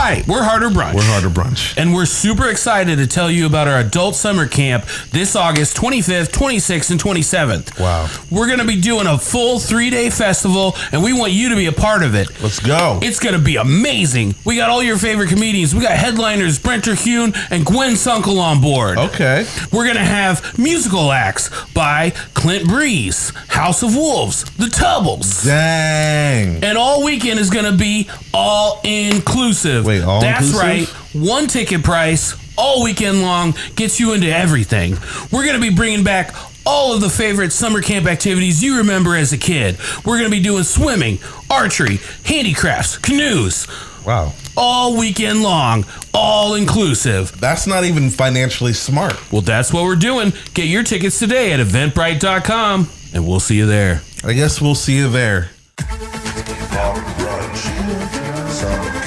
Hi, we're Harder Brunch. We're Harder Brunch. And we're super excited to tell you about our adult summer camp this August 25th, 26th, and 27th. Wow. We're going to be doing a full 3-day festival, and we want you to be a part of it. Let's go. It's going to be amazing. We got all your favorite comedians. We got headliners Brent Terhune and Gwen Sunkel on board. Okay. We're going to have musical acts by Clint Breeze, House of Wolves, The Tubbles. Dang. And all weekend is going to be all inclusive. Wait, all That's inclusive? right. One ticket price all weekend long gets you into everything. We're going to be bringing back all of the favorite summer camp activities you remember as a kid. We're going to be doing swimming, archery, handicrafts, canoes. Wow. All weekend long, all inclusive. That's not even financially smart. Well, that's what we're doing. Get your tickets today at eventbrite.com, and we'll see you there. I guess we'll see you there. Harder Brunch. Summer camp.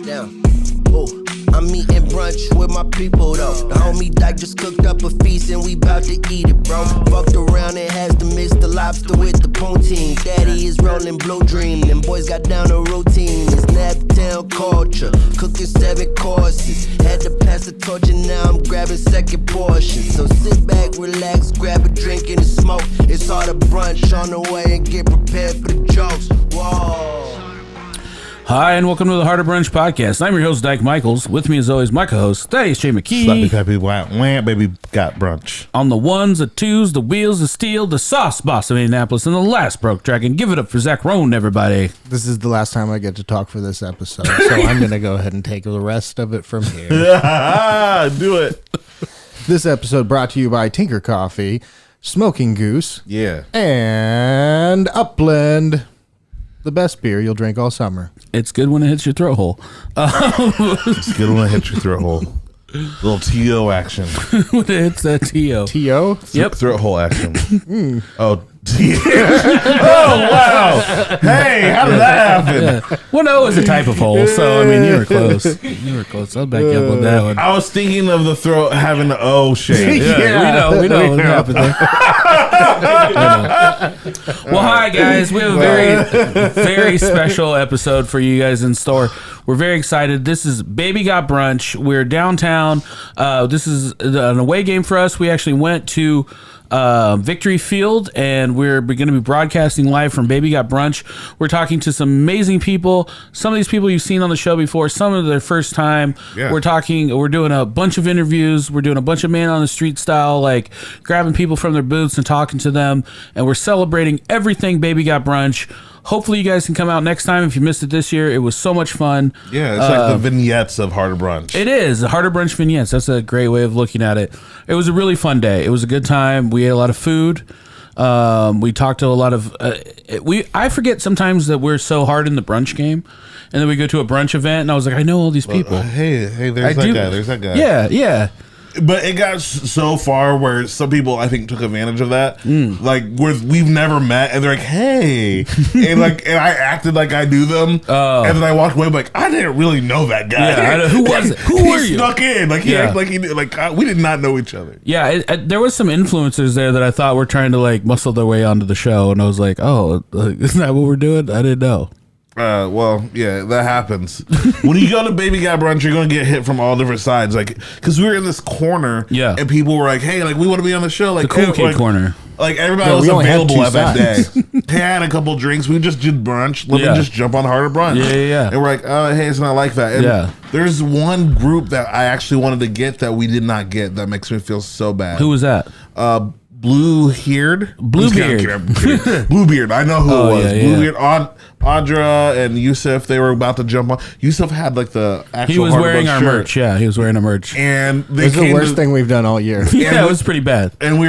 Down. Ooh, I'm eating brunch with my people though. The homie Dyke just cooked up a feast and we bout to eat it, bro. Fucked around and has to mix the lobster with the poutine. Daddy is rolling blue dream. Them boys got down a routine. It's Naptown culture. Cooking 7 courses. Had to pass the torch and now I'm grabbing second portion. So sit back, relax, grab a drink and a smoke. It's Harder Brunch on the way and get prepared for the jokes. Whoa. Hi, and welcome to the Harder Brunch Podcast. I'm your host, Dyke Michaels. With me, as always, my co-host, Thaddaeus Mckee. Slappy, wham, baby got brunch. On the ones, the twos, the wheels, the steel, the sauce boss of Indianapolis, and the last broke track. And give it up for Zach Rohn, everybody. This is the last time I get to talk for this episode, so I'm going to go ahead and take the rest of it from here. Do it. This episode brought to you by Tinker Coffee, Smoking Goose, Yeah. and Upland. The best beer you'll drink all summer. It's good when it hits your throat hole. It's good when it hits your throat hole. Little TO action. When it hits that T.O. T.O.? Yep. Throat hole action. Oh, oh, wow. Hey, how did that happen? Yeah. Well, no, it was a type of hole, so, I mean, you were close. You were close. I'll back you up on that one. I was thinking of the throat having the O shape. Yeah, we know what happened there. Well, hi, guys. We have a very, very special episode for you guys in store. We're very excited. This is Baby Got Brunch. We're downtown. This is an away game for us. We actually went to Victory Field, and we're going to be broadcasting live from Baby Got Brunch. We're talking to some amazing people. Some of these people you've seen on the show before, some of their first time. Yeah. We're doing a bunch of interviews. We're doing a bunch of man on the street style, like grabbing people from their booths and talking to them. And we're celebrating everything Baby Got Brunch. Hopefully you guys can come out next time. If you missed it this year, it was so much fun. Yeah, it's like the vignettes of Harder Brunch. It is. The Harder Brunch vignettes. That's a great way of looking at it. It was a really fun day. It was a good time. We ate a lot of food. We talked to a lot of... I forget sometimes that we're so hard in the brunch game. And then we go to a brunch event, and I was like, I know all these people. Hey, there's that guy. There's that guy. Yeah. But it got so far where some people, I think, took advantage of that. Like, where we've never met, and they're like, "Hey," and I acted like I knew them, and then I walked away like, I didn't really know that guy. Yeah, who was it? Who were you? Snuck in, like he acted like he knew, like we did not know each other. Yeah, there was some influencers there that I thought were trying to like muscle their way onto the show, and I was like, "Oh, isn't that what we're doing?" I didn't know. Well, yeah, that happens. When you go to Baby Got Brunch, you're going to get hit from all different sides. Like, because we were in this corner, and people were like, "Hey, like we want to be on the show." Like, the cool kid corner. Like everybody was available at that day. Hey, I had a couple drinks. We just did brunch. Let me just jump on Harder Brunch. Yeah. And we're like, oh, hey, it's not like that. And there's one group that I actually wanted to get that we did not get. That makes me feel so bad. Who was that? Bluebeard. Bluebeard. I know who it was. Bluebeard. Audra and Yusuf, they were about to jump on. Yusuf had like the actual. He was wearing our merch. Yeah, he was wearing our merch. And they it was the worst thing we've done all year. Yeah, it was pretty bad. And we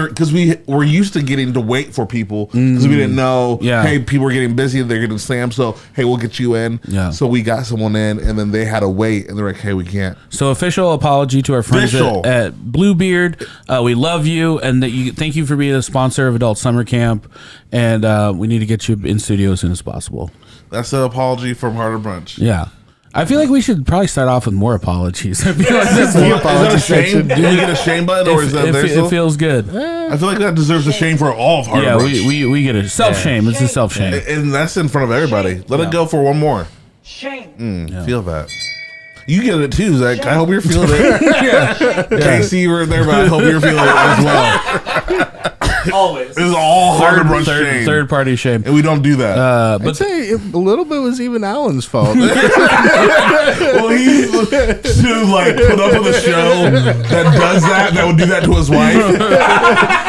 were used to getting to wait for people because we didn't know. Yeah. Hey, people were getting busy. They're getting slammed. So hey, we'll get you in. Yeah. So we got someone in, and then they had to wait, and they're like, hey, we can't. So official apology to our friends at Bluebeard. We love you, and thank you for being a sponsor of Adult Summer Camp. And we need to get you in studio as soon as possible. That's an apology from Harder Brunch. Yeah. I feel like we should probably start off with more apologies. I feel like that's Is that a shame? Do we get a shame button, or is that there still? It feels good. I feel like that deserves a shame for all of Harder Brunch. we get a self shame. It's a self shame, And that's in front of everybody. Let it go for one more. Shame. Feel that. You get it too, Zach. I hope you're feeling it. Casey, you were there, but I hope you're feeling it as well. Always. This is all Harder Brunch shame. third party shame. And we don't do that. I'd say a little bit was even Alan's fault. Well, he to like put up with a show that does that would do that to his wife.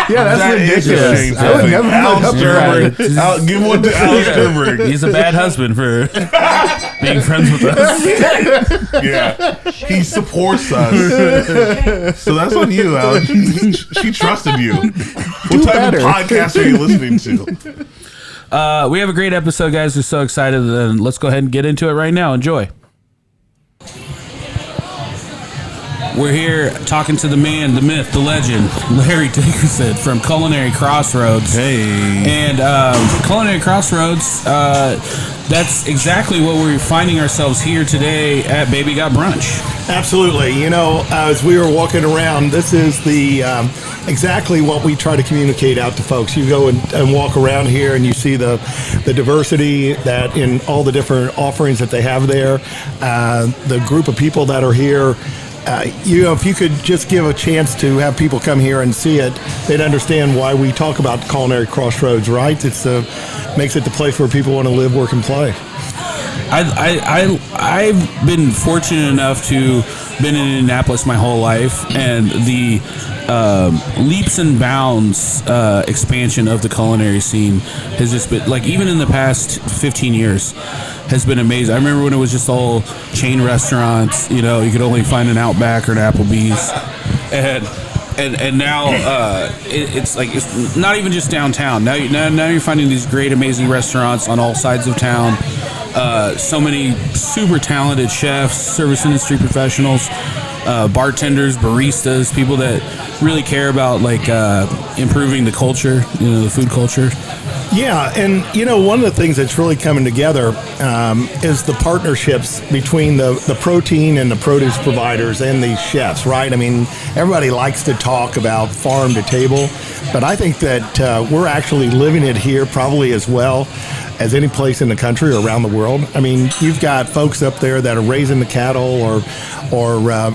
Yeah, that's That is a ridiculous. shameful I would thing. never Alex put up with Sternberg. that. Give one to Alex Sternberg. He's a bad husband for being friends with us. Yeah, he supports us. So that's on you, Alex. She trusted you. What type better. of podcast are you listening to? We have a great episode, guys. We're so excited. And let's go ahead and get into it right now. Enjoy. We're here talking to the man, the myth, the legend, Larry Dickerson from Culinary Crossroads. Hey. And Culinary Crossroads, that's exactly what we're finding ourselves here today at Baby Got Brunch. Absolutely. You know, as we were walking around, this is the exactly what we try to communicate out to folks. You go and walk around here and you see the diversity that in all the different offerings that they have there, the group of people that are here. You know, if you could just give a chance to have people come here and see it, they'd understand why we talk about Culinary Crossroads, right? It's makes it the place where people want to live, work, and play. I've been fortunate enough to been in Indianapolis my whole life, and the leaps and bounds expansion of the culinary scene has just been, like, even in the past 15 years has been amazing. I remember when it was just all chain restaurants, you know, you could only find an Outback or an Applebee's, and now it's like, it's not even just downtown. Now you're finding these great, amazing restaurants on all sides of town. So many super talented chefs, service industry professionals, bartenders, baristas, people that really care about, like, improving the culture, you know, the food culture. Yeah, and you know, one of the things that's really coming together is the partnerships between the protein and the produce providers and the chefs, right? I mean, everybody likes to talk about farm to table, but I think that we're actually living it here probably as well as any place in the country or around the world. I mean, you've got folks up there that are raising the cattle or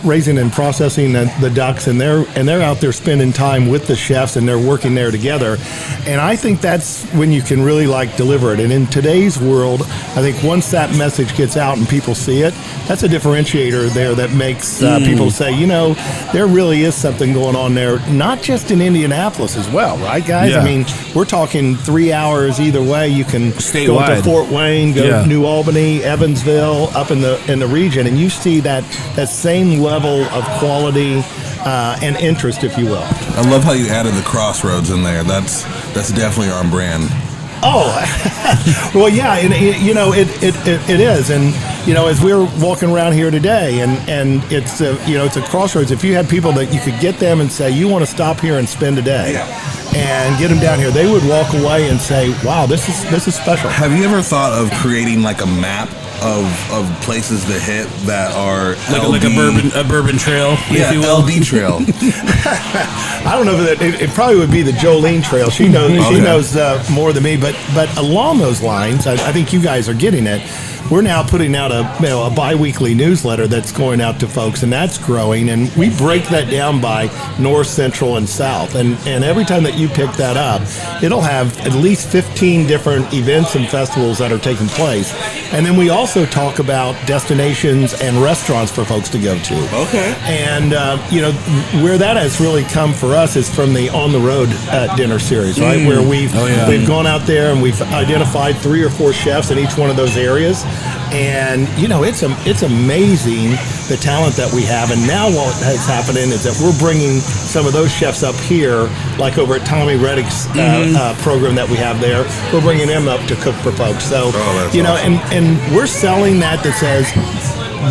raising and processing the ducks, and they're out there spending time with the chefs, and they're working there together. And I think that's when you can really, like, deliver it. And in today's world, I think once that message gets out and people see it, that's a differentiator there that makes people say, you know, there really is something going on there, not just in Indianapolis as well, right, guys? Yeah. I mean, we're talking 3 hours either way. You can go Statewide. to Fort Wayne, go Yeah. to New Albany, Evansville, up in the region, and you see that same level of quality and interest, if you will. I love how you added the Crossroads in there. That's definitely on brand. Oh, well, yeah, and you know, it is, and you know, as we were walking around here today, and it's you know, it's a Crossroads. If you had people that you could get them and say, you want to stop here and spend a day, and get them down here, they would walk away and say, wow, this is special. Have you ever thought of creating like a map of places to hit that are Like a bourbon trail, if you will. LD trail? I don't know if it probably would be the Jolene Trail. She knows more than me, but along those lines, I think you guys are getting it. We're now putting out a bi-weekly newsletter that's going out to folks, and that's growing. And we break that down by north, central, and south. And every time that you pick that up, it'll have at least 15 different events and festivals that are taking place. And then we also talk about destinations and restaurants for folks to go to. Okay. And you know, where that has really come for us is from the On the Road dinner series, right? Where we've gone out there and we've identified 3 or 4 chefs in each one of those areas. And you know, it's amazing the talent that we have. And now what is happening is that we're bringing some of those chefs up here, like over at Tommy Reddick's program that we have there. We're bringing them up to cook for folks. So you know, awesome. and we're selling that says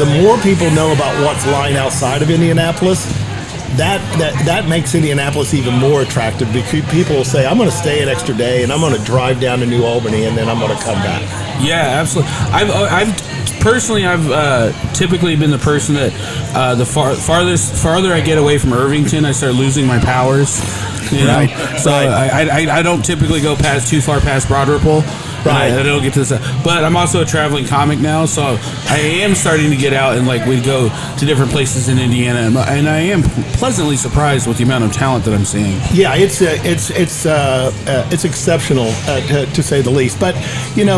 the more people know about what's lying outside of Indianapolis, that makes Indianapolis even more attractive, because people will say, I'm going to stay an extra day and I'm going to drive down to New Albany and then I'm going to come back. Yeah, absolutely. personally, I've typically been the person that the farther I get away from Irvington, I start losing my powers. You know? So I don't typically go too far past Broad Ripple. Right. I don't get to this. But I'm also a traveling comic now, so I am starting to get out and we go to different places in Indiana, and I am pleasantly surprised with the amount of talent that I'm seeing. Yeah, it's exceptional to say the least. But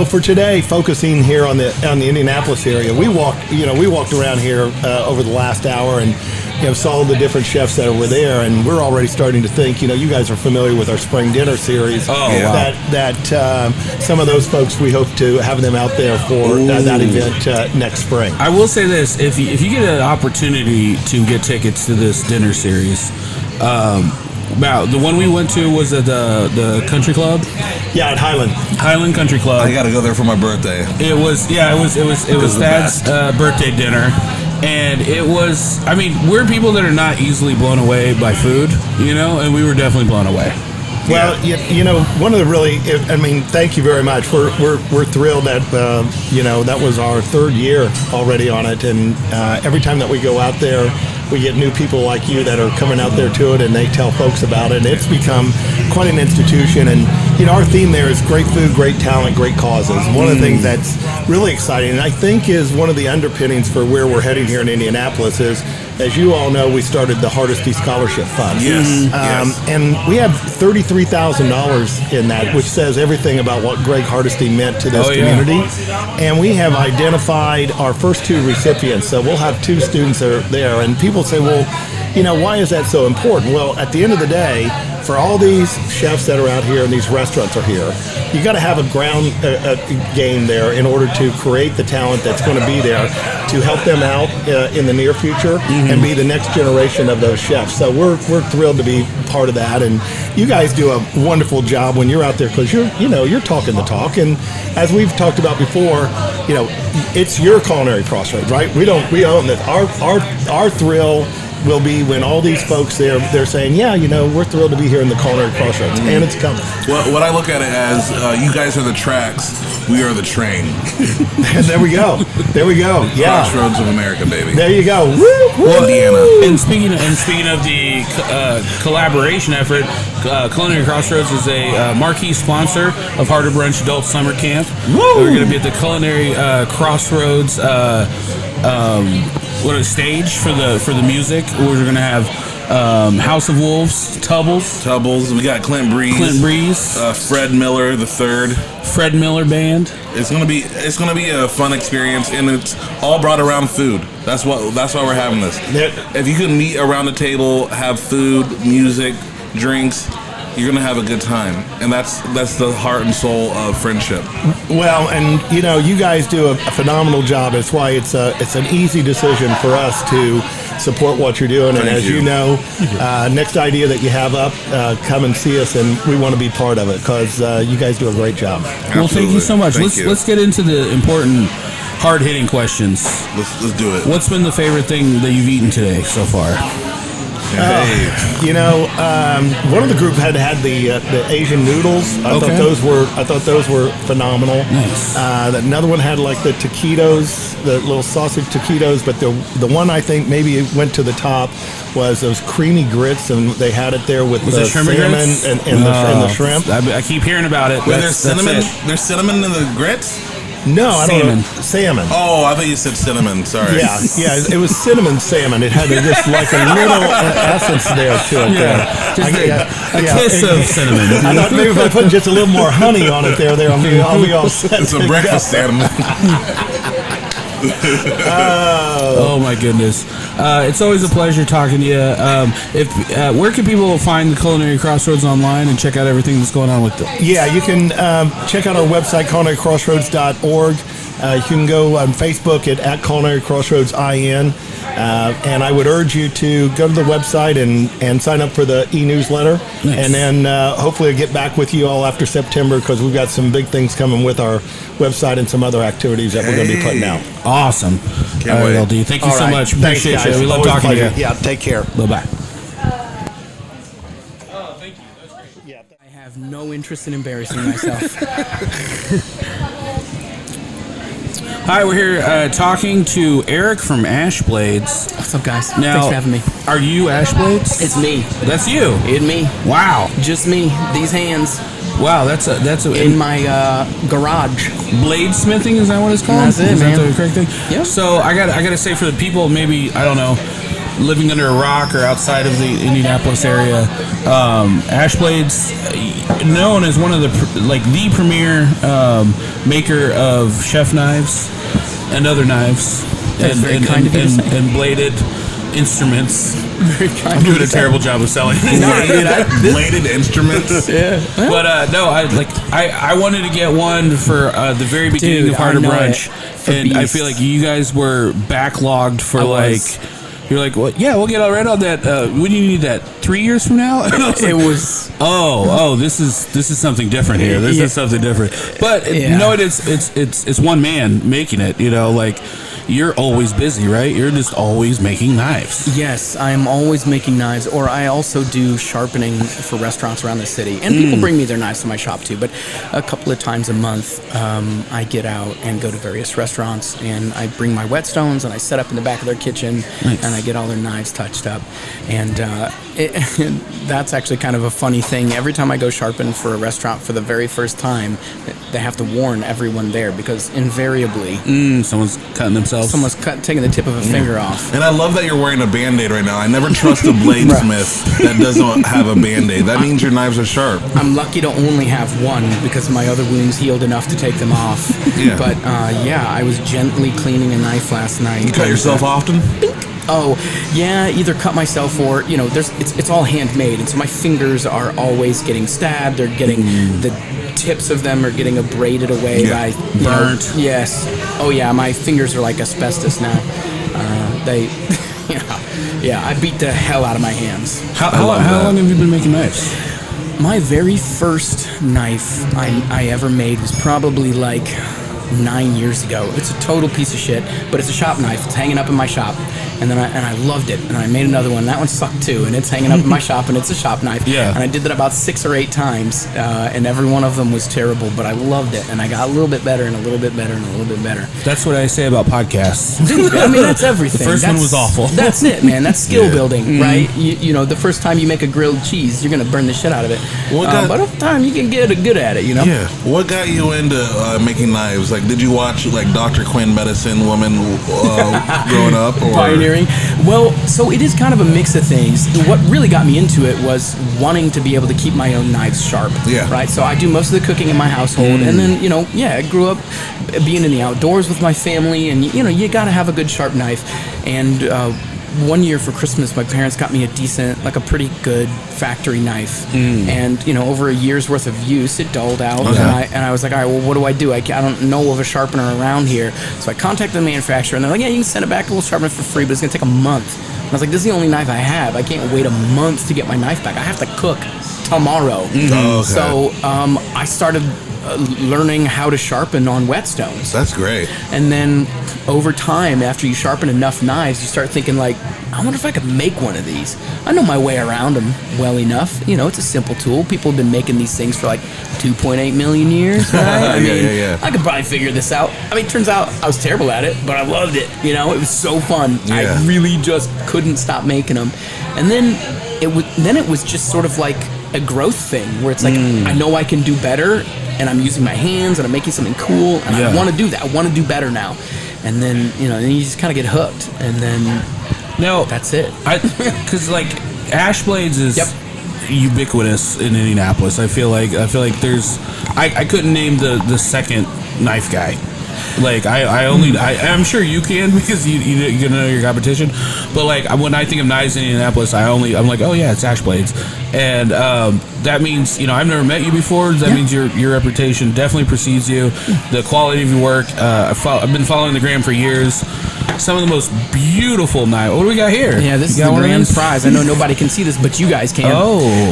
for today, focusing here on the Indianapolis area, we walked around here over the last hour and saw the different chefs that were there, and we're already starting to think. You guys are familiar with our spring dinner series. Oh, wow. That some of those folks, we hope to have them out there for that event next spring. I will say this: if you get an opportunity to get tickets to this dinner series, the one we went to was at the country club. Yeah, at Highland Country Club. I got to go there for my birthday. It was Thad's birthday dinner. And it was, we're people that are not easily blown away by food, and we were definitely blown away. Well, one of the really, thank you very much. We're thrilled that, that was our third year already on it. And every time that we go out there, we get new people like you that are coming out there to it, and they tell folks about it. And it's become quite an institution. And, our theme there is great food, great talent, great causes. One of the things that's really exciting, and I think is one of the underpinnings for where we're heading here in Indianapolis is, as you all know, we started the Hardesty Scholarship Fund. Yes. And we have $33,000 in that, which says everything about what Greg Hardesty meant to this community. Yeah. And we have identified our first two recipients. So we'll have two students that are there. And people say, well, why is that so important? Well, at the end of the day, for all these chefs that are out here and these restaurants are here, you got to have a ground game there in order to create the talent that's going to be there to help them out in the near future and be the next generation of those chefs. So we're thrilled to be part of that, and you guys do a wonderful job when you're out there because you're talking the talk. And as we've talked about before, it's your Culinary Crossroads, right? We own it. Our thrill will be when all these folks they're saying, we're thrilled to be here in the Culinary Crossroads, and it's coming. Well, what I look at it as, you guys are the tracks, we are the train. There we go. Yeah. Crossroads of America, baby. There you go. Well, Indiana. And speaking of the collaboration effort, Culinary Crossroads is a marquee sponsor of Harder Brunch Adult Summer Camp. We're going to be at the Culinary Crossroads stage for the music. We're going to have House of Wolves, Tubbles. We got Clint Breeze. Fred Miller the third. Fred Miller Band. It's gonna be a fun experience, and it's all brought around food. That's why we're having this. If you can meet around the table, have food, music, drinks, you're gonna have a good time, and that's the heart and soul of friendship. Well, and you guys do a phenomenal job. It's why it's an easy decision for us to support what you're doing. And as you know, next idea that you have up, come and see us, and we want to be part of it because you guys do a great job. Absolutely. Well, thank you so much. Let's get into the important, hard-hitting questions. Let's do it. What's been the favorite thing that you've eaten today so far? One of the group had the Asian noodles. I thought those were phenomenal. Nice. Another one had like the taquitos, the little sausage taquitos. But the one I think maybe went to the top was those creamy grits, and they had it there with the salmon and the shrimp. I keep hearing about it. There's cinnamon. There's cinnamon in the grits. No, I don't know. Salmon. Oh, I thought you said cinnamon. Sorry. Yeah, it was cinnamon salmon. It had just like a little essence there to it. Just a kiss of cinnamon. I thought maybe if I put just a little more honey on it there, I'll be all set. It's a breakfast salmon. Oh my goodness! It's always a pleasure talking to you. Where can people find the Culinary Crossroads online and check out everything that's going on with them? Yeah, you can check out our website, culinarycrossroads.org. You can go on Facebook at Culinary Crossroads IN. And I would urge you to go to the website and sign up for the e-newsletter. Nice. And then hopefully I'll get back with you all after September because we've got some big things coming with our website and some other activities that we're going to be putting out. Awesome. Can't wait. LD. Thank you so much. Thanks, Appreciate guys. you. We love Always talking to you. Yeah, take care. Bye-bye. Thank you. That's great. Yeah. I have no interest in embarrassing myself. Hi, we're here talking to Eric from Blades. What's up, guys? Now, Thanks for having me. Are you Blades? It's me. That's you. It's me. Wow. Just me. These hands. Wow, that's a in my garage. Bladesmithing, is that what it's called? That's it, is man. that the correct thing? Yep. So I gotta say, for the people maybe, I don't know, living under a rock or outside of the Indianapolis area, Blades, known as one of the the premier maker of chef knives and other knives. That's very kind of you to say. And bladed instruments. Very kind I'm doing of a you to terrible job of selling. Bladed instruments. Yeah. But no, I wanted to get one for the very beginning of Harder Brunch, and I feel like you guys were backlogged for You're like, well, yeah, we'll get all right on that. When do you need that? 3 years from now? It was. Oh, this is something different here. This is something different. But no, it's one man making it. You know, like. You're always busy, right? You're just always making knives. Yes, I'm always making knives, or I also do sharpening for restaurants around the city. And people bring me their knives to my shop too, but a couple of times a month, I get out and go to various restaurants, and I bring my whetstones, and I set up in the back of their kitchen, and I get all their knives touched up. And that's actually kind of a funny thing. Every time I go sharpen for a restaurant for the very first time, they have to warn everyone there, because invariably... someone's cutting themselves. Someone's taking the tip of a finger off. And I love that you're wearing a Band-Aid right now. I never trust a bladesmith that doesn't have a Band-Aid. That means your knives are sharp. I'm lucky to only have one because my other wounds healed enough to take them off. Yeah. But I was gently cleaning a knife last night. You cut yourself often? Oh, yeah, either cut myself or, it's all handmade. And so my fingers are always getting stabbed. They're getting, the tips of them are getting abraded away by, burnt. Yes. Oh, yeah, my fingers are like asbestos now. I beat the hell out of my hands. How long have you been making knives? My very first knife I ever made was probably like 9 years ago. It's a total piece of shit, but it's a shop knife. It's hanging up in my shop, and I loved it. And I made another one. That one sucked too, and it's hanging up in my shop, and it's a shop knife. Yeah. And I did that about 6 or 8 times, and every one of them was terrible, but I loved it, and I got a little bit better, and a little bit better, and a little bit better. That's what I say about podcasts. Dude, I mean, that's everything. The first one was awful. That's it, man. That's skill building, right? You know, the first time you make a grilled cheese, you're gonna burn the shit out of it. But over time, you can get good at it. Yeah. What got you into making knives? Like, did you watch Dr. Quinn Medicine Woman growing up? Or? Pioneering. Well, so it is kind of a mix of things. What really got me into it was wanting to be able to keep my own knives sharp. Yeah. Right. So I do most of the cooking in my household, and then I grew up being in the outdoors with my family, and you got to have a good sharp knife. And one year for Christmas, my parents got me a pretty good factory knife, and over a year's worth of use, it dulled out, and I was like, all right, well, what do I do? I don't know of a sharpener around here, so I contacted the manufacturer, and they're like, yeah, you can send it back, we'll sharpen it for free, but it's gonna take a month. And I was like, this is the only knife I have. I can't wait a month to get my knife back. I have to cook tomorrow. Okay. So I started learning how to sharpen on whetstones. That's great. And then over time, after you sharpen enough knives, you start thinking I wonder if I could make one of these. I know my way around them well enough. It's a simple tool. People have been making these things for 2.8 million years, right? Yeah. I could probably figure this out. Turns out I was terrible at it, but I loved it. It was so fun. Yeah. I really just couldn't stop making them. And then it was just sort of like a growth thing where it's I know I can do better, and I'm using my hands, and I'm making something cool, and I want to do that. I want to do better now. And then then you just kind of get hooked, and then that's it. Because Blades is ubiquitous in Indianapolis. I feel like there's I couldn't name the second knife guy. I'm sure you can because you know your competition, but when I think of knives in Indianapolis, I'm like, oh yeah, it's Blades, and that means I've never met you before. That means your reputation definitely precedes you. The quality of your work. I've been following the gram for years. Some of the most beautiful knives. What do we got here? Yeah, this is the grand prize. I know nobody can see this, but you guys can.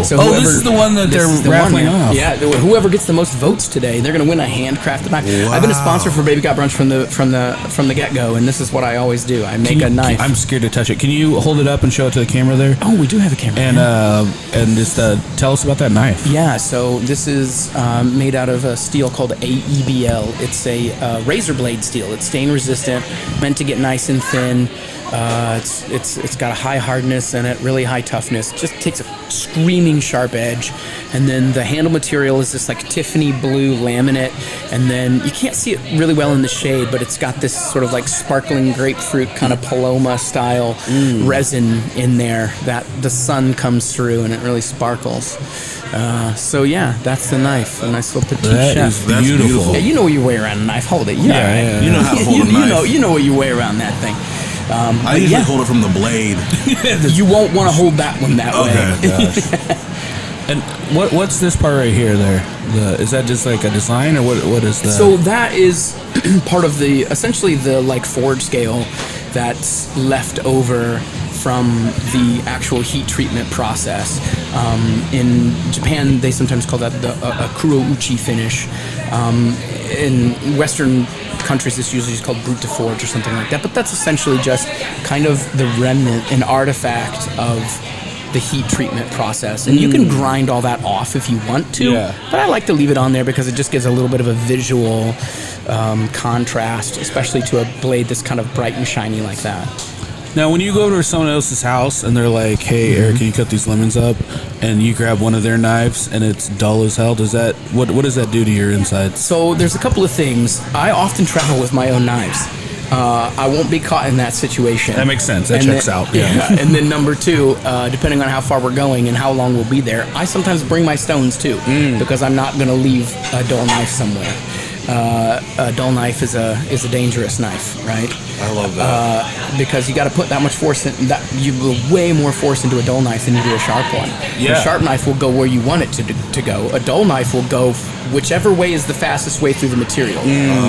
So this is the one that they're raffling off. Yeah, whoever gets the most votes today, they're going to win a handcrafted knife. Wow. I've been a sponsor for Baby Baby Got Brunch from the get go, and this is what I always do. I make a knife. I'm scared to touch it. Can you hold it up and show it to the camera there? Oh, we do have a camera. And just tell us about that knife. Yeah, so this is made out of a steel called AEBL. It's a razor blade steel. It's stain resistant, meant to get nice and thin. It's got a high hardness and it really high toughness. Just takes a screaming sharp edge, and then the handle material is this like Tiffany blue laminate, and then you can't see it really well in the shade, but it's got this sort of like sparkling grapefruit kind of Paloma style resin in there that the sun comes through and it really sparkles. So yeah, that's the knife, a nice little petite chef. That's beautiful. Yeah, you know what you weigh around a knife. Hold it. Yeah. You know how to hold a knife. You know what you weigh around that thing. I usually hold it from the blade. You won't want to hold that one that way. And what's this part right here? Is that just like a design, or what is that? So that is part of essentially the like forge scale that's left over from the actual heat treatment process. In Japan, they sometimes call that a kurouchi finish. In Western countries, it's usually just called brute de forge or something like that. But that's essentially just kind of the remnant, an artifact of the heat treatment process. And you can grind all that off if you want to. Yeah. But I like to leave it on there because it just gives a little bit of a visual contrast, especially to a blade that's kind of bright and shiny like that. Now, when you go to someone else's house and they're like, "Hey, Eric, can you cut these lemons up?" and you grab one of their knives and it's dull as hell, does that what does that do to your insides? So there's a couple of things. I often travel with my own knives. I won't be caught in that situation. That makes sense. That checks out. Yeah. And then number two, depending on how far we're going and how long we'll be there, I sometimes bring my stones too, because I'm not going to leave a dull knife somewhere. A dull knife is a dangerous knife, right? I love that. Because you got to put that much force in that. You put way more force into a dull knife than you do a sharp one. Yeah. A sharp knife will go where you want it to go. A dull knife will go whichever way is the fastest way through the material.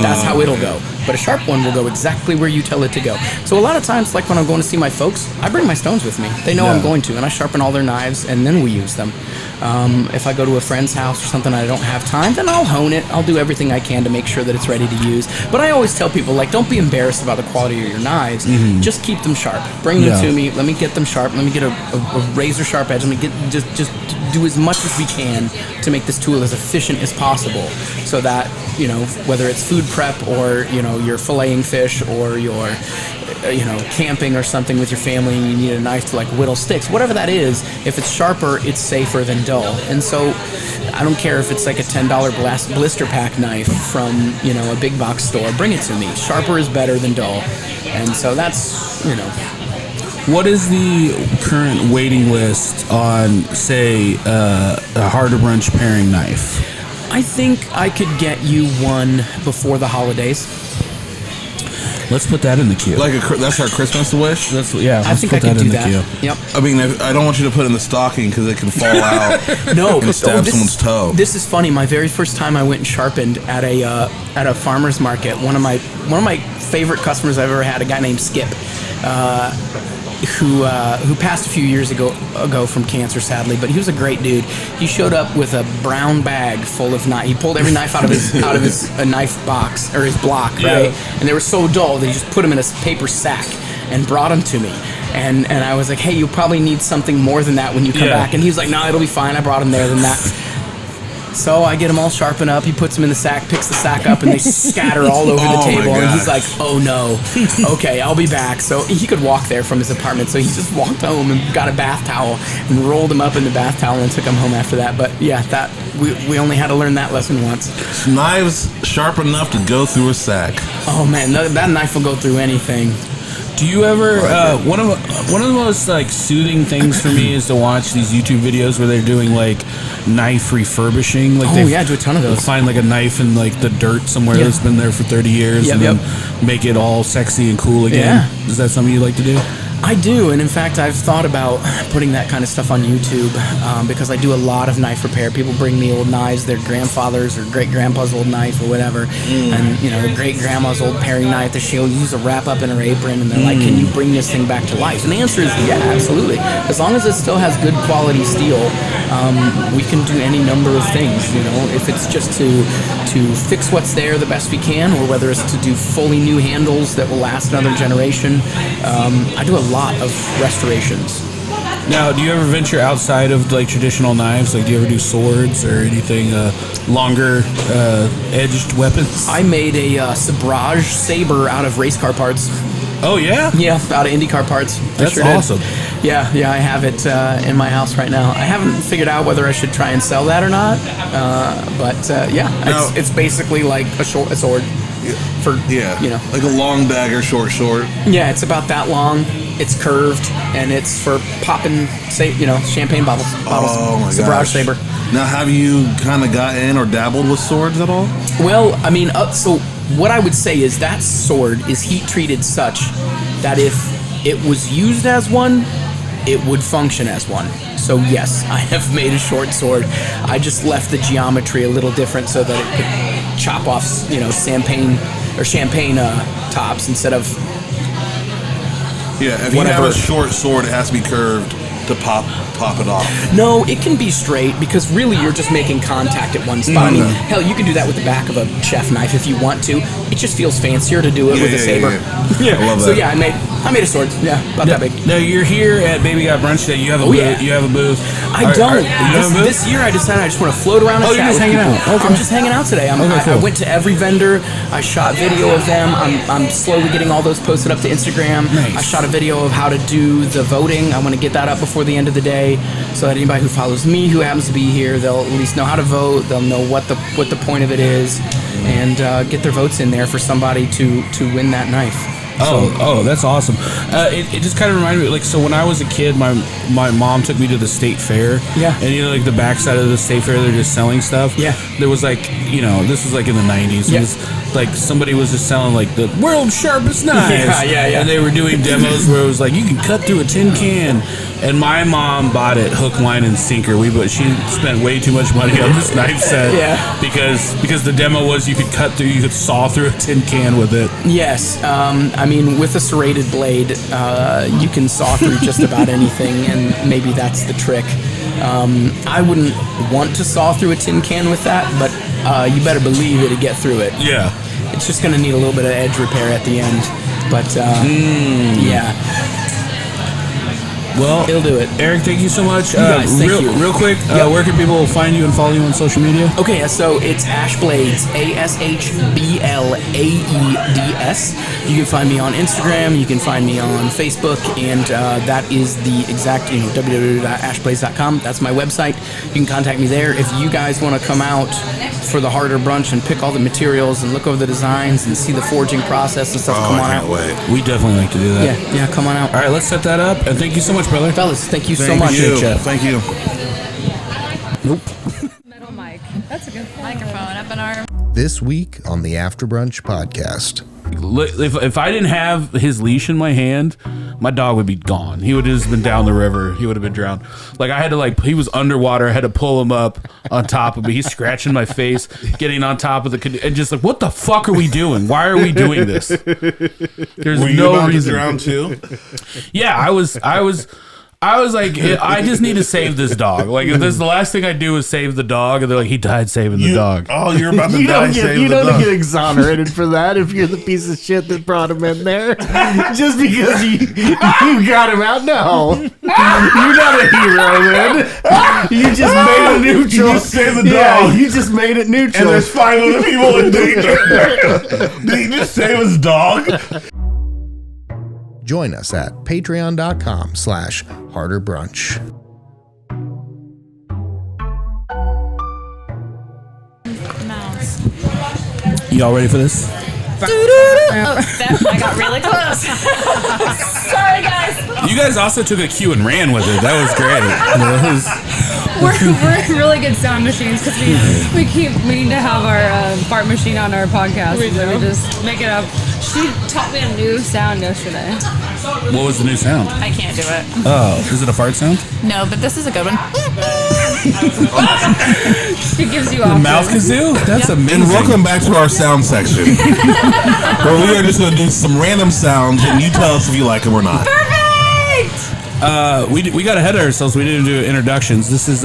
That's how it'll go. But a sharp one will go exactly where you tell it to go. So a lot of times, like when I'm going to see my folks, I bring my stones with me. They know I'm going to, and I sharpen all their knives, and then we use them. If I go to a friend's house or something I don't have time, then I'll hone it. I'll do everything I can to make sure that it's ready to use. But I always tell people, like, don't be embarrassed about the quality of your knives. Just keep them sharp. Bring them to me. Let me get them sharp. Let me get a razor sharp edge. Let me get just do as much as we can to make this tool as efficient as possible, so that, you know, whether it's food prep or, you know, you're filleting fish or you're, you know, camping or something with your family and you need a knife to like whittle sticks, whatever that is, if it's sharper, it's safer than dull. And so I don't care if it's like a $10 blister pack knife from, you know, a big box store, bring it to me. Sharper is better than dull. And so that's, you know. What is the current waiting list on, say, a Harder Brunch pairing knife? I think I could get you one before the holidays. Let's put that in the queue. Like that's our Christmas wish. I think I could do that. Yep. I mean, I don't want you to put it in the stocking because it can fall out. and stab someone's toe. This is funny. My very first time I went and sharpened at a farmer's market. One of my favorite customers I've ever had, a guy named Skip, who passed a few years ago from cancer, sadly, but he was a great dude. He showed up with a brown bag full of knives. He pulled every knife out of his knife box or his block, right? And they were so dull that he just put them in a paper sack and brought them to me. And I was like, hey, you'll probably need something more than that when you come back. And he was like, no, it'll be fine. I brought him there than that. So I get them all sharpened up. He puts them in the sack, picks the sack up, and they scatter all over the table. And he's like, oh no. Okay, I'll be back. So he could walk there from his apartment. So he just walked home and got a bath towel and rolled him up in the bath towel and took him home after that. But yeah, that we only had to learn that lesson once. Knives sharp enough to go through a sack. Oh man, that knife will go through anything. Do you ever one of the most like soothing things for me is to watch these YouTube videos where they're doing like knife refurbishing. Like do a ton of those. Find like a knife in like the dirt somewhere that's been there for 30 years and then make it all sexy and cool again. Is that something you like to do? I do, and in fact, I've thought about putting that kind of stuff on YouTube because I do a lot of knife repair. People bring me old knives, their grandfather's or great-grandpa's old knife or whatever, and, you know, great-grandma's old paring knife that she'll use a wrap-up in her apron, and they're like, can you bring this thing back to life? And the answer is yeah, absolutely. As long as it still has good quality steel, we can do any number of things, you know, if it's just to fix what's there the best we can, or whether it's to do fully new handles that will last another generation. I do a lot of restorations. Now, do you ever venture outside of like traditional knives? Like, do you ever do swords or anything longer edged weapons? I made a Sabrage saber out of race car parts. Oh yeah? Yeah, out of Indy car parts. That's sure awesome. Yeah, I have it in my house right now. I haven't figured out whether I should try and sell that or not. Now, it's basically like a sword. For you know, like a long dagger, short. Yeah, it's about that long. It's curved and it's for popping, champagne bottles. Oh my Sabrage gosh. saber. Now, have you kind of got in or dabbled with swords at all? Well, I mean, so what I would say is that sword is heat treated such that if it was used as one, it would function as one. So yes, I have made a short sword. I just left the geometry a little different so that it could chop off, champagne tops instead of. Yeah, if you have a short sword, it has to be curved to pop it off. No, it can be straight because really you're just making contact at one spot. I mean, hell, you can do that with the back of a chef knife if you want to. It just feels fancier to do it with a saber. Yeah. I love that. So yeah, I made a sword. Yeah, about that big. Now you're here at Baby Got Brunch today. You have a booth. Yeah. You have a booth. I don't. This year I decided I just want to float around and you're chat just with hanging people. out. Okay. I'm just hanging out today. I went to every vendor. I shot video of them. I'm slowly getting all those posted up to Instagram. Nice. I shot a video of how to do the voting. I want to get that up before the end of the day so that anybody who follows me who happens to be here, they'll at least know how to vote. They'll know what the point of it is, and get their votes in there for somebody to win that knife. Oh, that's awesome. It just kind of reminded me, like, so when I was a kid, my mom took me to the state fair. Yeah. And, like, the backside of the state fair, they're just selling stuff. Yeah. There was, like, this was, like, in the 90s. Yeah. It was, like, somebody was just selling, like, the world's sharpest knives. Yeah. And they were doing demos where it was, like, you can cut through a tin can. And my mom bought it hook, line, and sinker. She spent way too much money on this knife set. Yeah. Because the demo was you could saw through a tin can with it. Yes, I mean, with a serrated blade, you can saw through just about anything, and maybe that's the trick. I wouldn't want to saw through a tin can with that, but you better believe it'd get through it. Yeah. It's just going to need a little bit of edge repair at the end, but yeah. Well, it'll do it. Eric, thank you so much. Guys, thank you. Real quick, where can people find you and follow you on social media? Okay, so it's Ash Blaeds, ASHBLAEDS. You can find me on Instagram, you can find me on Facebook, and that is the exact, www.ashblades.com. That's my website. You can contact me there. If you guys want to come out for the Harder Brunch and pick all the materials and look over the designs and see the forging process and stuff, come on out. Wait. We definitely like to do that. Yeah, come on out. All right, let's set that up, and thank you so much, brother. Fellas, thank you so Thank much. you. Thank you. Metal mic. That's a good microphone up in our. This week on the After Brunch Podcast. If I didn't have his leash in my hand, my dog would be gone. He would have just been down the river. He would have been drowned. Like, I had to, he was underwater. I had to pull him up on top of me. He's scratching my face, getting on top of and just like, what the fuck are we doing? Why are we doing this? There's Were you no about reason. to drown too? Yeah, I was like, I just need to save this dog. Like, if this the last thing I do is save the dog, and they're like, he died saving the dog. Oh, you're about to You die don't saving the get dog. exonerated for that if you're the piece of shit that brought him in there. Just because you got him out. No. You're not a hero, man. You just made it neutral. You just saved the dog. Yeah, you just made it neutral. And there's 5 other people in danger. Did he just save his dog? Join us at patreon.com/harderbrunch. Mouse. Y'all ready for this? I got really close. Sorry, guys. You guys also took a cue and ran with it. That was great. We're really good sound machines because we keep meaning to have our fart machine on our podcast. We just make it up. She taught me a new sound yesterday. What was the new sound? I can't do it. Oh, is it a fart sound? No, but this is a good one. She gives you The options. mouth kazoo? That's And amazing. welcome back to our sound section, where we are just going to do some random sounds, and you tell us if you like them or not. We got ahead of ourselves. We didn't do introductions. This is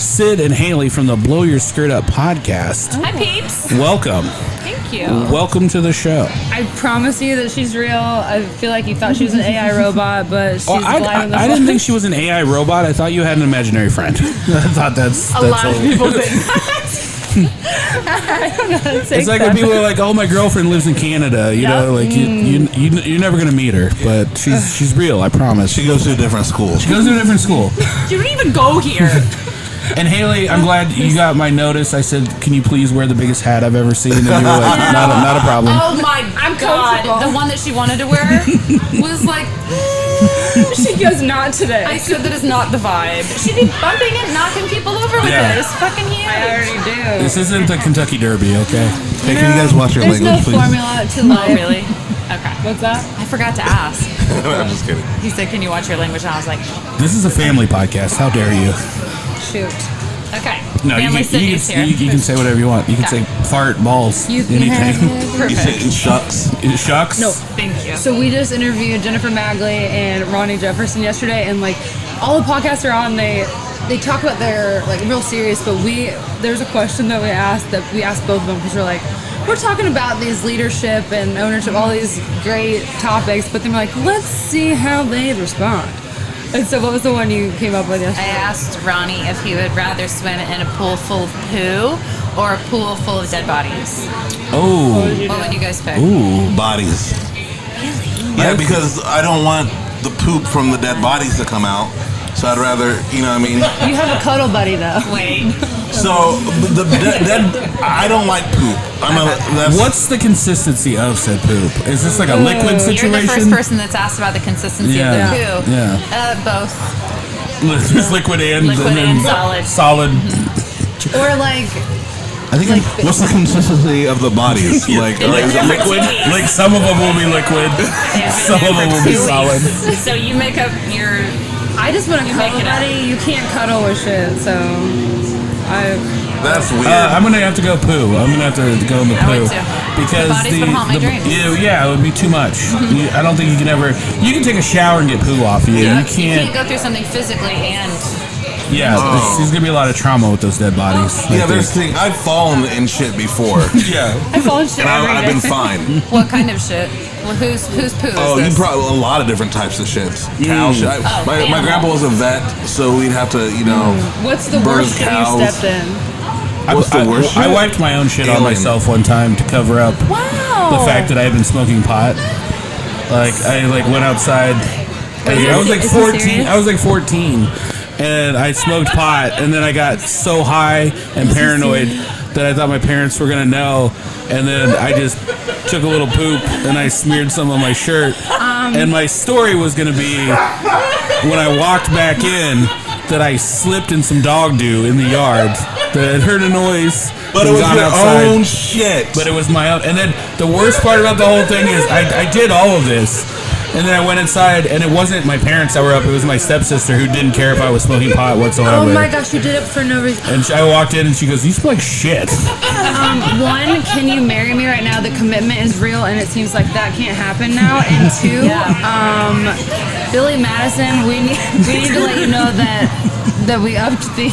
Sid and Haley from the Blow Your Skirt Up podcast. Hi, peeps. Welcome. Thank you. Welcome to the show. I promise you that she's real. I feel like you thought she was an AI robot, but she's Oh, blind in the I didn't flesh. think she was an AI robot. I thought you had an imaginary friend. I thought that's A lot of people think that. I don't know how to take It's like that. when people are like, "Oh, my girlfriend lives in Canada." You know, like you're never gonna meet her, but she's real. I promise. She goes to a different school. She goes to a different school. You didn't even go here. And Haley, I'm glad you got my notice. I said, "Can you please wear the biggest hat I've ever seen?" And you were like, "Not a problem." Oh my God. comfortable. The one that she wanted to wear was like, She goes, not today. I said that is not the vibe. She'd be bumping and knocking people over with Yeah. it. It's fucking huge. I already do. This isn't the Kentucky Derby, okay? Hey, can you guys watch your There's language, no please? formula to Oh, life. really? Okay. What's that? I forgot to ask. I'm just kidding. He said, can you watch your language? And I was like, This is a family podcast. How dare you? Shoot. okay. No, Family Sydney's here. you can say whatever you want. You can say fart, balls, You can anything. You Perfect. said shucks. Shucks? No. Thank you. So we just interviewed Jennifer Magley and Ronnie Jefferson yesterday, and like all the podcasts are on. They talk about their like real serious, but there's a question that we asked both of them because we're talking about these leadership and ownership, all these great topics, but then we're like, let's see how they respond. And so what was the one you came up with I yesterday? asked Ronnie if he would rather swim in a pool full of poo or a pool full of dead bodies. Oh. What would you guys pick? Ooh. Bodies. Yeah, because I don't want the poop from the dead bodies to come out. So I'd rather, you know what I mean? You have a cuddle buddy though. Wait. So the dead, I don't like poop. What's the consistency of said poop? Is this like a liquid situation? You're the first person that's asked about the consistency of the poo. Yeah. Both. Just liquid and solid. Solid. Or like I think what's the consistency of the bodies? Like is it liquid? Like some of them will be liquid, some of them will be solid. So you make up your. I just want to cuddle make it up. buddy. You can't cuddle with shit, so That's weird. I'm gonna have to go poo. I'm gonna have to go in the I poo would too. because The bodies would haunt my dreams. yeah, it would be too much. I don't think you can ever. You can take a shower and get poo off you. You You can't can't. go through something physically and. Yeah, there's gonna be a lot of trauma with those dead bodies. Yeah, there's thing. I've fallen in shit before, Yeah. I fall in shit and every I've day. been fine. What kind of shit? Well, whose poo is Oh, this? you probably a lot of different types of shits. Cow shit. My animal. grandpa was a vet, so we'd have to, What's the birth worst shit you cows. stepped in? What's the worst I shit? wiped my own shit on Alien. myself one time to cover up the fact that I had been smoking pot. Like I went outside. I was like is this 14. serious? I was like 14, and I smoked pot, and then I got so high and paranoid that I thought my parents were gonna know, and then I just took a little poop and I smeared some on my shirt. And my story was gonna be when I walked back in that I slipped in some dog dew in the yard. That I'd heard a noise, But it and was gone your outside. own shit. But it was my own. And then the worst part about the whole thing is I did all of this. And then I went inside, and it wasn't my parents that were up. It was my stepsister who didn't care if I was smoking pot whatsoever. Oh my gosh, you did it for no reason. And I walked in, and she goes, "You smell like shit." One, can you marry me right now? The commitment is real, and it seems like that can't happen now. And two, Billy Madison, we need to let you know that we upped the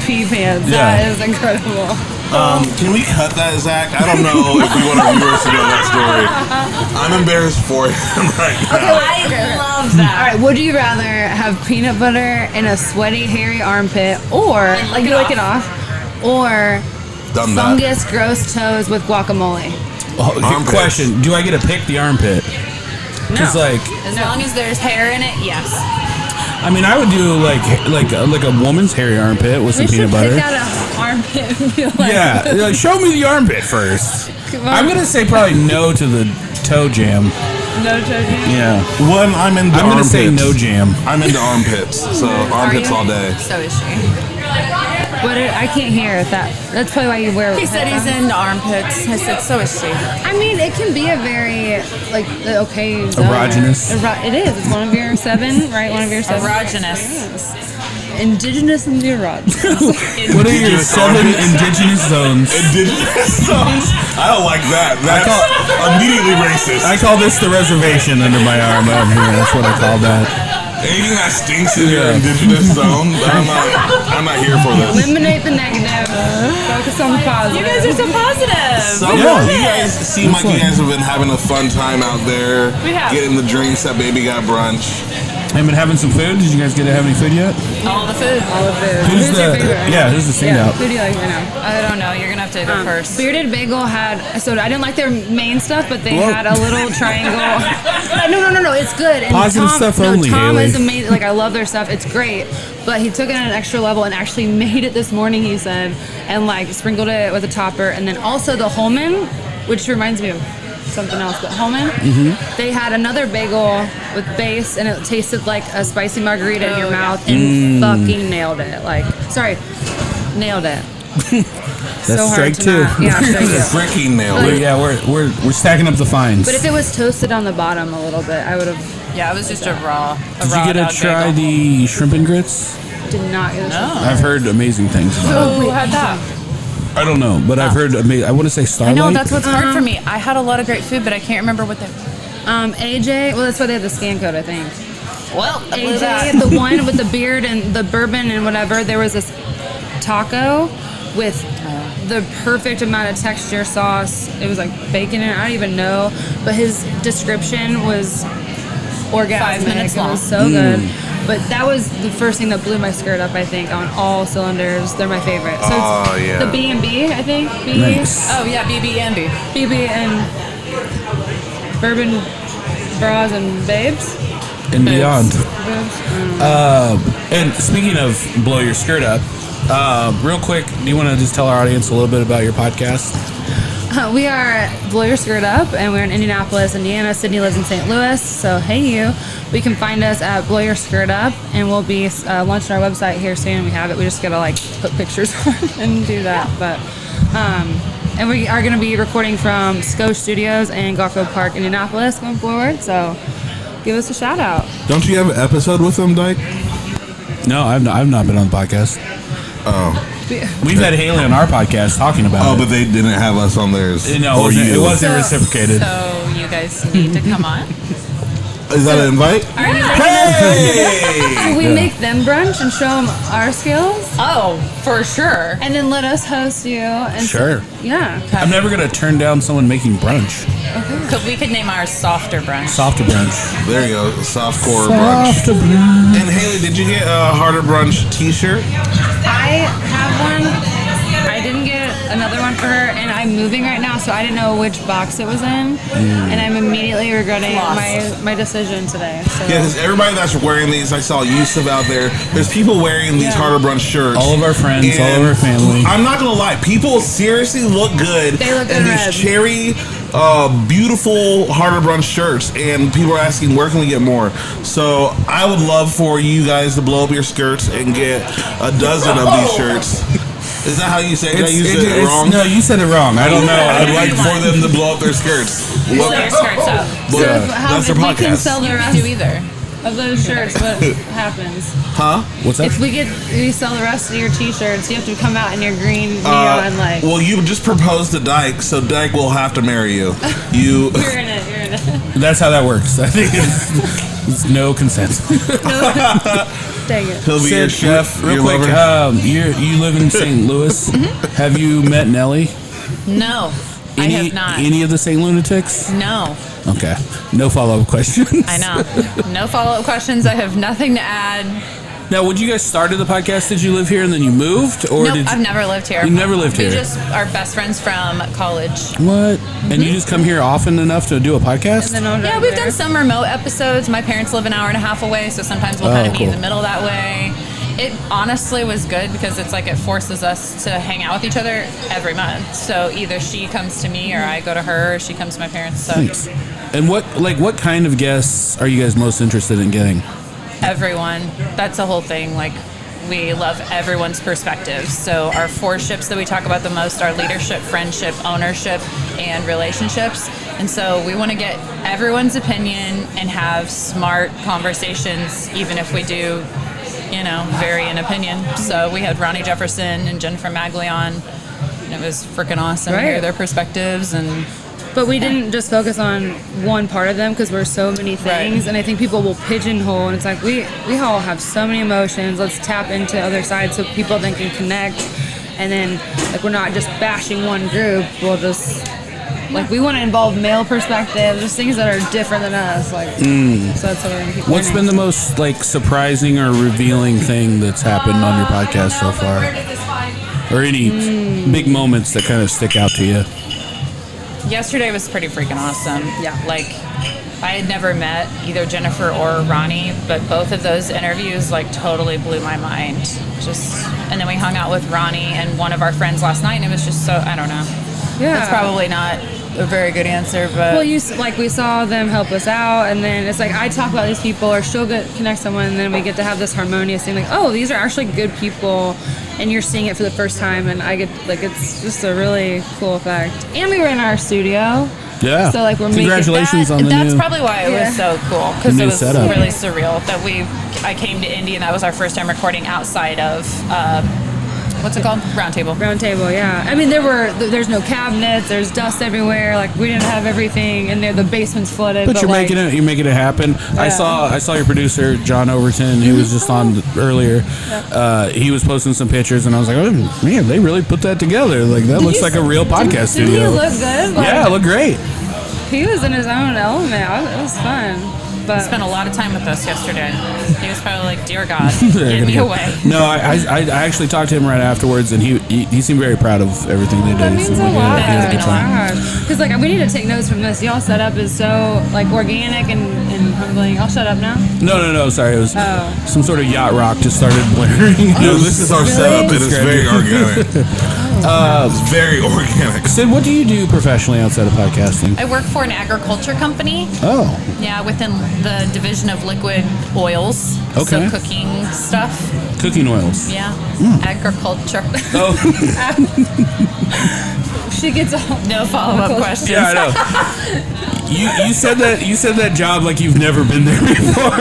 pee pants. That is incredible. Can we cut that, Zach? I don't know if we want our viewers to know that story. I'm embarrassed for him right now. I love All that. right, would you rather have peanut butter in a sweaty, hairy armpit, or like you lick it off, or Done that. fungus, gross toes with guacamole? Oh, good Armpits. question: do I get to pick the armpit? Because As long as there's hair in it, yes. I mean, I would do like a woman's hairy armpit with some We should peanut butter. pick out an armpit and be like, Yeah, like, show me the armpit first. Come on. I'm gonna say probably no to the toe jam. No judging. Yeah. One, I'm into I'm gonna armpits. say no jam. I'm into armpits, so armpits all day. So is she. I can't hear that. That's probably why you wear. He said he's into armpits. I said, so is she. I mean, it can be a very okay. Zone. Erogenous. It is. It's one of your 7, right? One of your 7. Erogenous. Indigenous and the erogenous. What are your 7 indigenous zones? Indigenous zones? I don't like that. That's immediately racist. I call this the reservation under my arm out here. That's what I call that. Anything that stinks in your indigenous zone, I'm not here for this. Eliminate the negative. Focus on the positive. You guys are so positive. You guys seem like you guys have been having a fun time out there. We have. Getting the drinks at Baby Got Brunch. I've been having some food. Did you guys get to have any food yet? All the food. Who's your favorite? Who's the standout? Who do you like right now? I don't know. You're going to have to go first. Bearded Bagel had, so I didn't like their main stuff, but they had a little triangle. No, it's good. And Positive stuff only, Tom Haley. is amazing. Like, I love their stuff. It's great. But he took it at an extra level and actually made it this morning, he said, and like sprinkled it with a topper. And then also the Holman, which reminds me of something else, but Holman, they had another bagel with base, and it tasted like a spicy margarita in your mouth, and fucking nailed it. Nailed it. That's strike 2. Yeah, strike 2. Freaking nailed it. Yeah, we're stacking up the fines. But if it was toasted on the bottom a little bit, I would have. Yeah, it was just a raw. Did you get to try the shrimp and grits? Did not get I've heard amazing things about it. Who had that? I don't know, but I've heard I want to say I Starlight. know, that's what's hard for me. I had a lot of great food, but I can't remember what they... AJ, well, that's why they have the scan code, I think. Well, AJ, the one with the beard and the bourbon and whatever, there was this taco with the perfect amount of texture sauce. It was like bacon in it, I don't even know. But his description was orgasmic. 5 minutes long. It was so good. But that was the first thing that blew my skirt up, I think, on all cylinders. They're my favorite. So it's the B&B, I think. Nice. Oh, yeah, BB and B. BB and Bourbon Bras and Babes. And beyond. Boobs. And speaking of blow your skirt up, real quick, do you want to just tell our audience a little bit about your podcast? We are Blow Your Skirt Up, and we're in Indianapolis, Indiana. Sydney lives in St. Louis, so hey you. We can find us at Blow Your Skirt Up, and we'll be launching our website here soon. We have it. We just gotta put pictures on and do that. But and we are gonna be recording from Scotia Studios and Garfield Park, Indianapolis, going forward. So give us a shout out. Don't you have an episode with them, Dyke? No, I've not been on the podcast. Oh. We've had Haley on our podcast talking about it. Oh, but they didn't have us on theirs. No, it wasn't reciprocated. So you guys need to come on. Is that an invite? Hey! Will we make them brunch and show them our skills? Oh, for sure. And then let us host you. And Sure. Yeah. I'm never going to turn down someone making brunch. We could name ours Softer Brunch. Softer brunch. There you go. Softcore brunch. Softer brunch. And Haley, did you get a Harder Brunch t-shirt? I have one. I didn't get another one for her, and I'm moving right now, so I didn't know which box it was in, and I'm immediately regretting my decision today. So. Yeah, because everybody that's wearing these, I saw Yusuf out there. There's people wearing these Harder Brunch shirts. All of our friends, all of our family. I'm not gonna lie, people seriously look good. They look good in in these red. cherry, beautiful Harder Brunch shirts, and people are asking where can we get more. So I would love for you guys to blow up your skirts and get a dozen of these shirts. Is that how you say it? Did I use it wrong? No, you said it wrong. I don't know. I'd like for them to blow up their skirts. Blow your skirts up. So That's their if we can podcast. sell the You rest can do either. of those shirts, what happens? Huh? What's that? If we sell the rest of your t-shirts, you have to come out in your green neon Well, you just proposed to Dyke, so Dyke will have to marry you. You're in it. That's how that works. I think it's no consent. Dang it. He'll be your chef. Real your quick, lover. you live in St. Louis. Have you met Nellie? No, I have not. Any of the St. Lunatics? No. Okay. No follow-up questions. I know. No follow-up questions. I have nothing to add. Now, when you guys started the podcast, did you live here and then you moved? Or Nope, I've never lived here. You never lived here? We just are best friends from college. What? And you just come here often enough to do a podcast? Yeah, we've done some remote episodes. My parents live an hour and a half away, so sometimes we'll kind of meet in the middle that way. It honestly was good because it's like it forces us to hang out with each other every month. So either she comes to me or I go to her or she comes to my parents. So Thanks. And what kind of guests are you guys most interested in getting? Everyone. That's the whole thing. Like, we love everyone's perspective. So our 4 ships that we talk about the most are leadership, friendship, ownership, and relationships. And so we want to get everyone's opinion and have smart conversations, even if we do, vary in opinion. So we had Ronnie Jefferson and Jennifer Magley on, and it was freaking awesome to hear their perspectives. But we didn't just focus on one part of them because we're so many things. Right. And I think people will pigeonhole, and it's like, we all have so many emotions. Let's tap into other sides so people then can connect. And then, like, we're not just bashing one group. We'll just, like, we want to involve male perspectives, just things that are different than us. Like, so that's what we're going to keep What's learning. been the most, like, surprising or revealing thing that's happened on your podcast so far? Or any big moments that kind of stick out to you? Yesterday was pretty freaking awesome. Yeah. Like, I had never met either Jennifer or Ronnie, but both of those interviews, like, totally blew my mind. And then we hung out with Ronnie and one of our friends last night, and it was just so, I don't know. Yeah. That's probably not a very good answer, but... Well, we saw them help us out, and then it's like, I talk about these people, or she'll connect someone, and then we get to have this harmonious thing, like, oh, these are actually good people, and you're seeing it for the first time, and I get, like, it's just a really cool effect. And we were in our studio. Yeah. So, like, we're Congratulations making on the That's new... probably why it was so cool, because it was setup. really surreal that I came to Indy, and that was our first time recording outside of... what's it called? Round table, yeah. I mean, there's no cabinets, there's dust everywhere. Like, we didn't have everything, and the basement's flooded. But you're making it happen. Yeah. I saw your producer John Overton. He was just on earlier. He was posting some pictures, and I was like, oh man, they really put that together. Like, that looks like a real podcast studio. Did he look good? Like, yeah, it looked great. He was in his own element. It was fun. But he spent a lot of time with us yesterday. He was probably like, dear God, get me away. No, I actually talked to him right afterwards, and he seemed very proud of everything they did. That means a lot. Because, like, we need to take notes from this. Y'all setup is so, like, organic and humbling. I'll shut up now. No, sorry. It was some sort of yacht rock just started blaring. This is our setup. It is very organic. It's very organic. Sid, what do you do professionally outside of podcasting? I work for an agriculture company. Oh. Yeah, within the division of liquid oils. Okay. So cooking stuff. Cooking oils. Yeah. Agriculture. Oh. She gets no follow-up questions. Yeah, I know. You said that job like you've never been there before.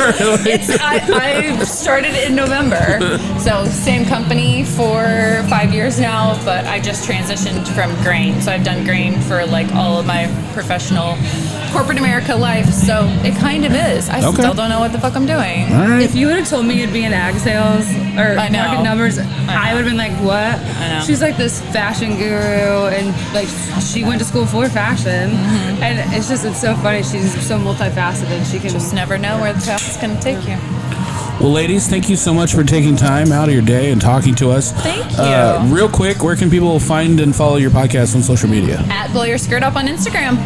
I started in November, so same company for 5 years now, but I just transitioned from grain. So I've done grain for like all of my professional corporate America life. So it kind of is. I still don't know what the fuck I'm doing. All right. If you would have told me you'd be in ag sales or market numbers, I would have been like, what? I know. She's like this fashion guru, and like she went to school for fashion, and it's so funny. She's so multifaceted. She can just never know where the path is going to take you. Well, ladies, thank you so much for taking time out of your day and talking to us. Thank you. Real quick, where can people find and follow your podcast on social media? At Blow Your Skirt Up on Instagram.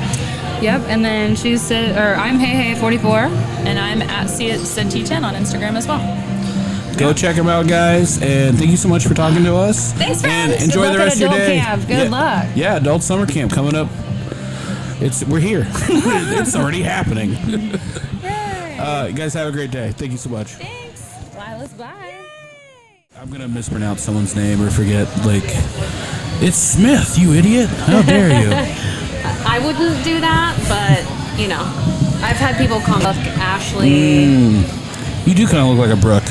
Yep, and then I'm Hey44, and I'm at T10 on Instagram as well. Go check them out, guys, and thank you so much for talking to us. Thanks, and friends. enjoy the rest of your day. Camp. Good luck. Yeah, adult summer camp coming up. We're here. It's already happening. You guys have a great day. Thank you so much. Thanks. Lila's bye. I'm gonna mispronounce someone's name or forget. Like, it's Smith. You idiot! How dare you? I wouldn't do that, but I've had people call me Ashley. You do kind of look like a Brooke.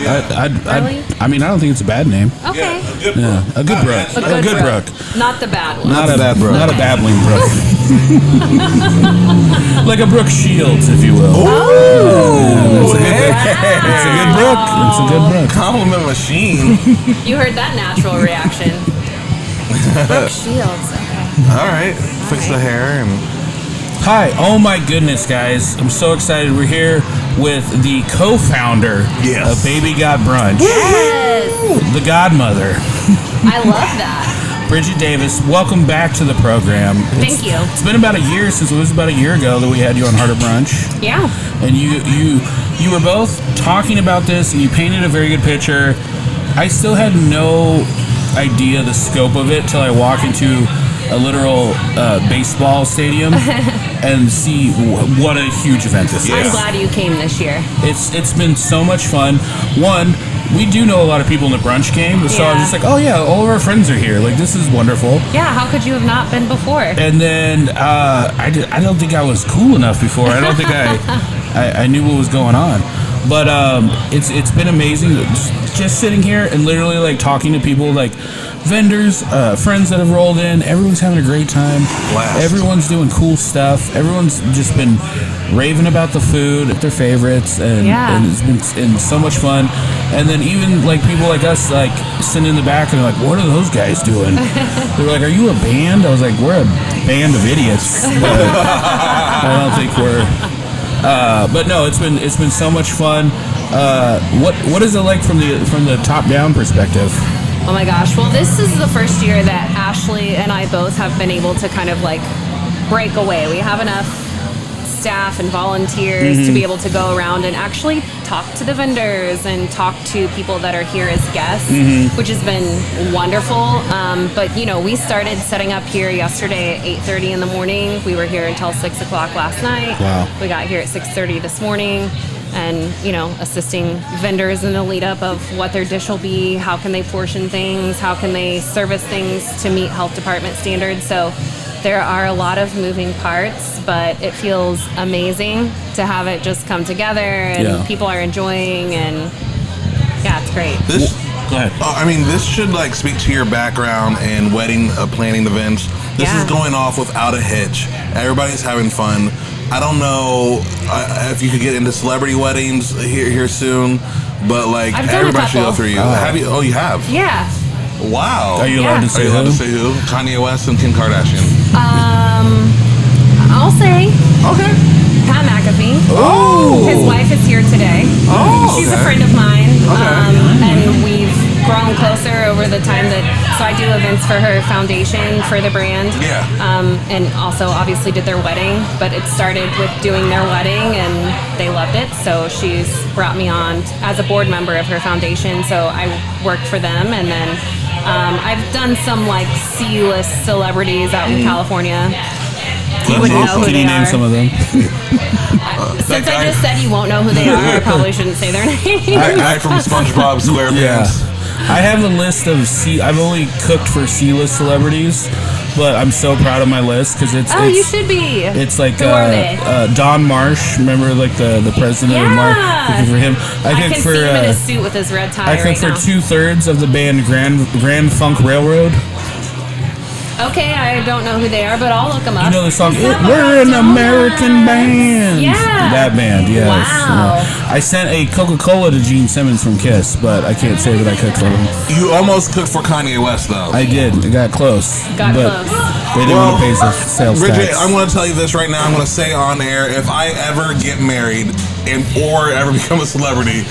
Really? I mean, I don't think it's a bad name. Okay. Yeah, a good Brooke. A good Brooke. Not the bad one. Not a bad Brooke. Not a babbling Brooke. Like a Brooke Shields, if you will. Oh, it's a good Brooke. It's a good Brooke. Compliment machine. You heard that natural reaction. Brooke Shields. Okay. All right. Fix the hair and. Hi. Oh my goodness, guys. I'm so excited. We're here with the co-founder of Baby Got Brunch. Yes. The godmother. I love that. Bridget Davis, welcome back to the program. Thank you. It's been about a year since it was about a year ago that we had you on Harder Brunch. Yeah. And you were both talking about this, and you painted a very good picture. I still had no idea the scope of it till I walked into a literal baseball stadium. and see what a huge event this is. I'm glad you came this year. It's been so much fun. One, we do know a lot of people in the brunch game, so I was just like, oh yeah, all of our friends are here. Like, this is wonderful. Yeah, how could you have not been before? And then I don't think I was cool enough before. I don't think I knew what was going on. But it's been amazing just sitting here and literally like talking to people, like vendors, friends that have rolled in. Everyone's having a great time. Blast. Everyone's doing cool stuff. Everyone's just been raving about the food, their favorites, and it's been so much fun. And then even like people like us, like sitting in the back and they're like, what are those guys doing? They were like, are you a band? I was like, we're a band of idiots. But I don't think we're. But no, it's been so much fun. What is it like from the top down perspective? Oh my gosh. Well, this is the first year that Ashley and I both have been able to kind of like break away. We have enough staff and volunteers to be able to go around and actually talk to the vendors and talk to people that are here as guests, which has been wonderful. But you know, we started setting up here yesterday at 8:30 in the morning. We were here until 6 o'clock last night. Wow. We got here at 6:30 this morning. And, you know, assisting vendors in the lead up of what their dish will be, how can they portion things, how can they service things to meet health department standards. So there are a lot of moving parts, but it feels amazing to have it just come together and people are enjoying, and yeah, it's great. Go ahead. I mean, this should like speak to your background in wedding planning events. This is going off without a hitch. Everybody's having fun. I don't know if you could get into celebrity weddings here soon, but like everybody should go through you. Have you? Oh, you have? Yeah. Wow. Are you allowed to say who? Kanye West and Kim Kardashian. I'll say. Okay. Pat McAfee. Oh. His wife is here today. Oh. She's a friend of mine. And we've grown closer over the time so I do events for her foundation for the brand. Yeah. And also obviously did their wedding, but it started with doing their wedding and they loved it. So she's brought me on as a board member of her foundation. So I worked for them, and then I've done some like C-list celebrities out in California. You wouldn't know who Can they you name are. some of them? Since I just said you won't know who they are, I probably shouldn't say their name. Guy from SpongeBob SquarePants. I have a list of I've only cooked for C-list celebrities, but I'm so proud of my list because it's. Oh, you should be. It's like Who are they? Don Marsh. Remember, like the president of Marsh. Cooking for him. I can see him in his suit with his red tie. I cooked right for 2/3 of the band Grand Funk Railroad. Okay, I don't know who they are, but I'll look them up. You know the song, We're an American Band. Yeah. That band, yes. Wow. I sent a Coca-Cola to Gene Simmons from Kiss, but I can't say that I cooked for him. You almost cooked for Kanye West, though. I did. It got close. Got but close. They didn't want to pay the sales Bridget, tax. I'm going to tell you this right now. I'm going to say on air, if I ever get married or ever become a celebrity,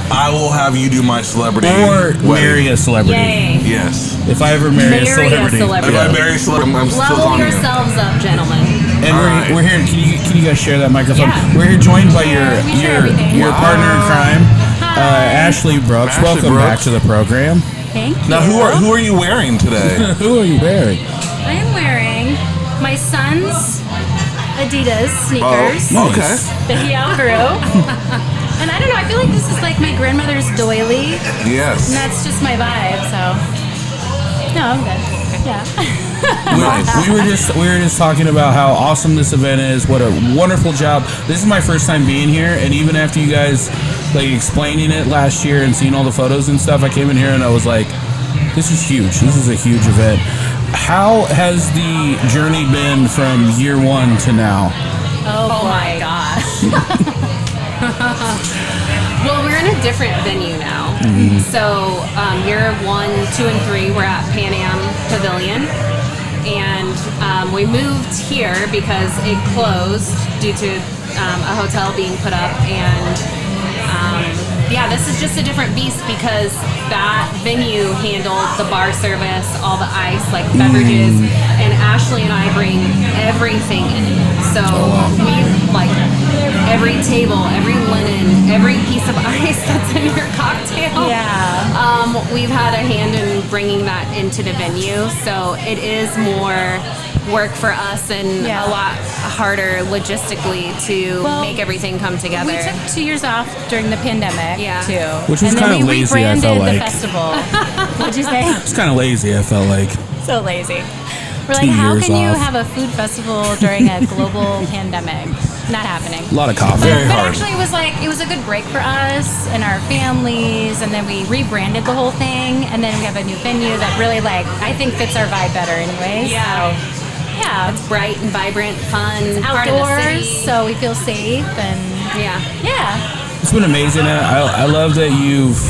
I will have you do my celebrity Or marry a celebrity. Yay. Yes. If I ever marry a celebrity. If I marry a celebrity, I'm still Level calling you. yourselves up, gentlemen. And we're here. Can you guys share that microphone? Yeah. We're here joined by We share everything. your partner in crime, Ashley Brooks. Ashley Welcome Brooks. back to the program. Thank you. Now, who are you wearing today? Who are you wearing? I am wearing my son's Adidas sneakers Oh, okay. that he outgrew. And I don't know, I feel like this is like my grandmother's doily. Yes. And that's just my vibe, so. No, I'm good. Yeah. Nice. We were just talking about how awesome this event is. What a wonderful job. This is my first time being here, and even after you guys like explaining it last year and seeing all the photos and stuff, I came in here and I was like, this is huge. This is a huge event. How has the journey been from year one to now? Oh my gosh. Well, we're in a different venue now. So year 1, 2, and 3, we're at Pan Am Pavilion. And we moved here because it closed due to a hotel being put up. And this is just a different beast because that venue handled the bar service, all the ice, like beverages. And Ashley and I bring everything in. So we like every table, every linen, every piece of ice that's in your cocktail. Yeah. We've had a hand in bringing that into the venue, so it is more work for us and a lot harder logistically to make everything come together. We took 2 years off during the pandemic, too. Which was and kind then of we lazy, I rebranded felt the like. festival. What'd you say? It's kind of lazy, I felt like. So lazy. We're 2 like, how years can you off. have a food festival during a global pandemic? Not happening. A lot of coffee. But actually, it was a good break for us and our families, and then we rebranded the whole thing, and then we have a new venue that really I think fits our vibe better, anyways. Yeah. So, yeah. It's bright and vibrant, fun, It's part of the outdoors, city. so we feel safe and yeah. It's been amazing. I love that you've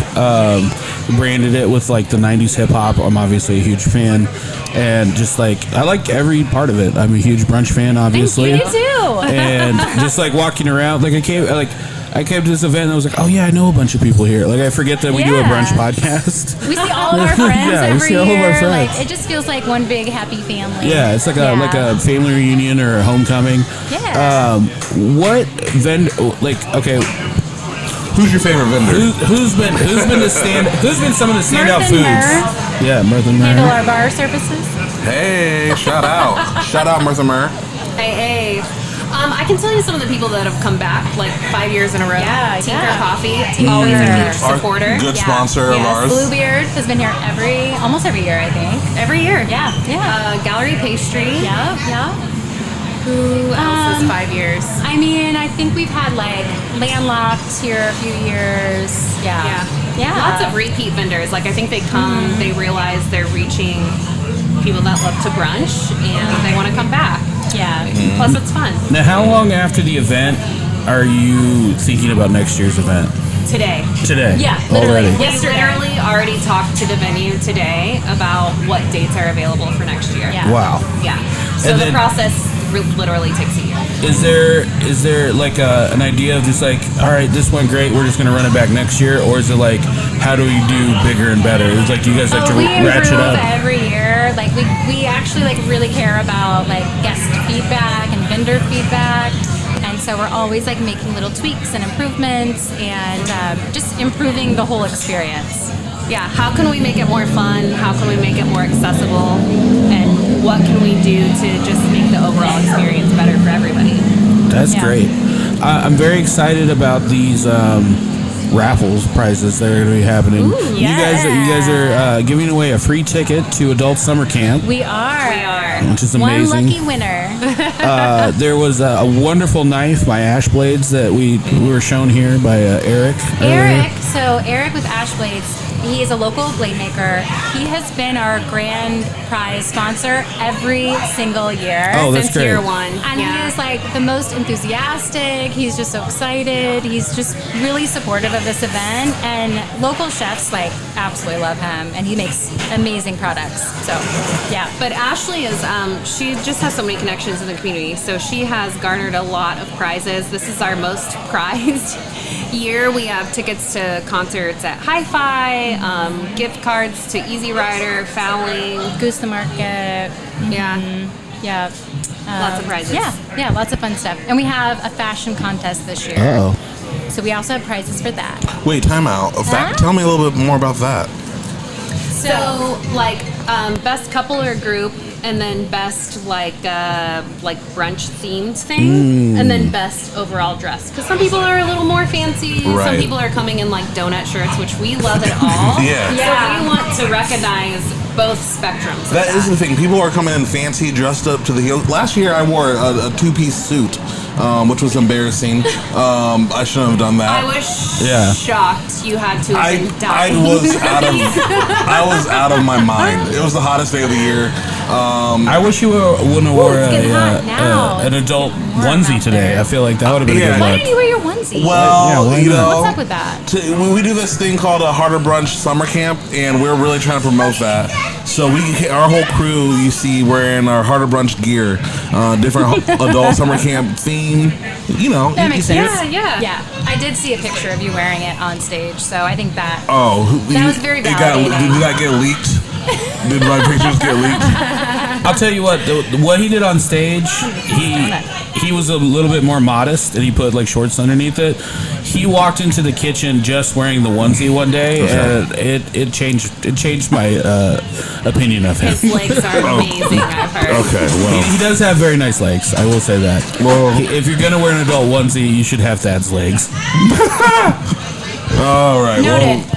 branded it with the 90s hip hop. I'm obviously a huge fan, and just I like every part of it. I'm a huge brunch fan, obviously. Thank you, too. And just walking around, I came to this event and I was like, oh yeah, I know a bunch of people here. I forget that we do a brunch podcast. We see all of our friends Yeah, we every see all of our year. friends. It just feels like one big happy family. Yeah, it's like a family reunion or a homecoming. Yeah. What okay. Who's your favorite vendor? Who's been some of the standout Mirth and foods? Myrrh. Yeah, Mirth and Handle Myrrh. our bar services. Hey, shout out Mirth and Myrrh. Hey. I can tell you some of the people that have come back 5 years in a row. Yeah, Tinker yeah. Coffee, always a huge supporter. Our good sponsor of ours. Bluebeard has been here almost every year, I think. Every year. Yeah. Gallery Pastry. Yeah. Who else is 5 years? I mean, I think we've had Landlocked here a few years. Yeah. Lots of repeat vendors. I think they come, they realize they're reaching people that love to brunch and they want to come back. Yeah. Plus, it's fun. Now, how long after the event are you thinking about next year's event? Today. Yeah, literally. Already. We literally already talked to the venue today about what dates are available for next year. Yeah. Wow. Yeah. So And the then- process literally takes a year. Is there an idea of just all right, this went great, we're just gonna run it back next year, or is it how do we do bigger and better? It's do you guys to we ratchet improve up? every year. We actually really care about guest feedback and vendor feedback, and so we're always making little tweaks and improvements and just improving the whole experience. Yeah, how can we make it more fun? How can we make it more accessible? And what can we do to just make the overall experience better for everybody? That's great. I'm very excited about these raffles prizes that are going to be happening. Ooh, You guys are giving away a free ticket to Adult Summer Camp, We are. which is amazing. One lucky winner. There was a wonderful knife by Blades that we were shown here by Eric. earlier. Eric with Blades, he is a local blade maker. He has been our grand prize sponsor every single year. Oh, that's Since great. year one. And he is the most enthusiastic. He's just so excited. He's just really supportive of this event. And local chefs absolutely love him. And he makes amazing products. So, yeah. But Ashley is, she just has so many connections in the community. So she has garnered a lot of prizes. This is our most prized year. We have tickets to concerts at Hi-Fi, gift cards to Easy Rider, Fowling. Goose the Market. Yeah. Yeah. Lots of prizes. Yeah, lots of fun stuff. And we have a fashion contest this year. Uh-oh. So we also have prizes for that. Wait, time out. Tell me a little bit more about that. So, best couple or group, and then best brunch themed thing, and then best overall dress. Because some people are a little more fancy. Some Right. people are coming in donut shirts, which we love it all. Yeah. So we want to recognize both spectrums. of That is the thing. People are coming in fancy, dressed up to the hill. Last year, I wore a two-piece suit, which was embarrassing. I shouldn't have done that. I was shocked you had to have been I dying. was out of my mind. It was the hottest day of the year. I wish you wouldn't have wore it's getting hot now. an adult onesie today. I feel like that would have been a Yeah. good Why look. didn't you wear your onesie? Well, why you not? know, What's up with that? we do this thing called a Harder Brunch Summer Camp, and we're really trying to promote that. So our whole crew, you see, wearing our Harder Brunch gear, different adult summer camp theme. You know, That you makes see it. sense. Yeah. I did see a picture of you wearing it on stage, so I think that. That was very Did validating. that get leaked? Did my pictures get leaked? I'll tell you what he did on stage. he was a little bit more modest, and he put like shorts underneath it. He walked into the kitchen just wearing the onesie one day, and it changed my opinion of him. His legs are amazing, I've heard. Okay, well, He does have very nice legs. I will say that. Well, if you're gonna wear an adult onesie, you should have Thad's legs. all right.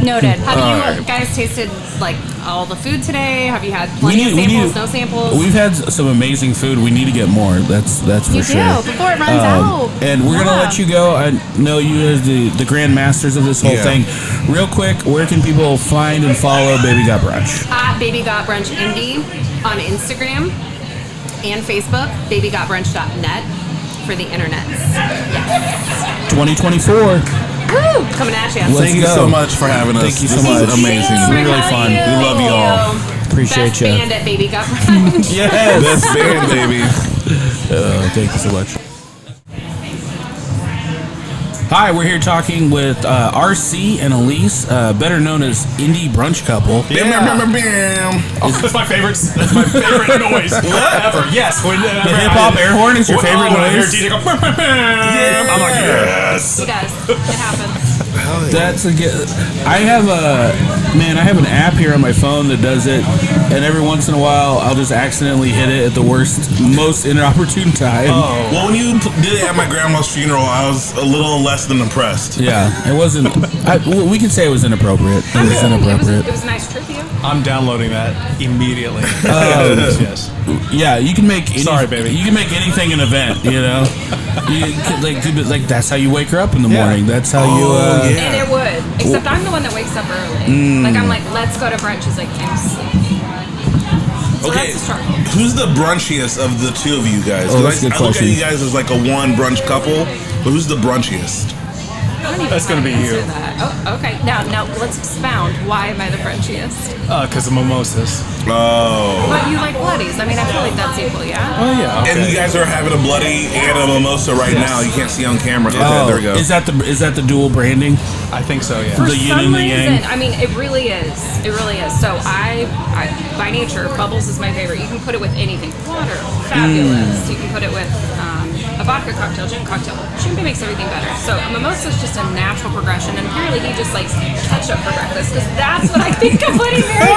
Noted. Have you guys tasted like all the food today? Have you had plenty of samples? No samples? We've had some amazing food. We need to get more. That's for You sure. do, before it runs out. And we're gonna let you go. I know you are the grand masters of this whole thing. Real quick, where can people find and follow Baby Got Brunch? At Baby Got Brunch Indy on Instagram and Facebook. BabyGotBrunch.net for the internets. 2024. Woo! Coming at you. Thank you so much for having us. Thank you so This much. is amazing. It's really fun. We love you all. Appreciate Best you. band at Baby Got Brunch. Yes. Best band, baby. Thank you so much. Hi, we're here talking with RC and Elise, better known as Indy Brunch Couple. That's my favorite. That's my favorite noise ever. Yes, The hip hop air horn is your favorite when I hear noise? DJ go, I'm like, yes. He does. It happens. That's a good. I have an app here on my phone that does it, and every once in a while I'll just accidentally hit it at the most inopportune time. Well, when you did it at my grandma's funeral, I was a little less than impressed. Yeah, it wasn't. We could say it was inappropriate. It was inappropriate. It was a nice tribute. I'm downloading that immediately. Yes. Yeah, you can make. Sorry, baby. You can make anything an event. You know, like that's how you wake her up in the morning. That's how you. And it would. Except I'm the one that wakes up early. Like, I'm like, let's go to brunch. He's like, I'm sleepy. So Okay, that's a struggle. who's the brunchiest of the two of you guys? 'Cause that's a good I look at question. you guys as like a one brunch couple, but who's the brunchiest? I don't even That's gonna be answer you. That. Oh, okay. Now let's expound. Why am I the brunchiest? Because of mimosas. Oh. But you like bloodies. I mean, I feel like that's equal, yeah? Oh yeah. And you guys are having a bloody and a mimosa right now. You can't see on camera. Okay, there we go. Is that the dual branding? I think so. Yeah. For The yin some and the yang. reason, I mean, it really is. It really is. So I by nature, bubbles is my favorite. You can put it with anything. Water, fabulous. You can put it with a vodka cocktail, gin cocktail. Champagne makes everything better. So a mimosa is just a natural progression. And apparently he just likes ketchup for breakfast because that's what I think of Bloody Mary.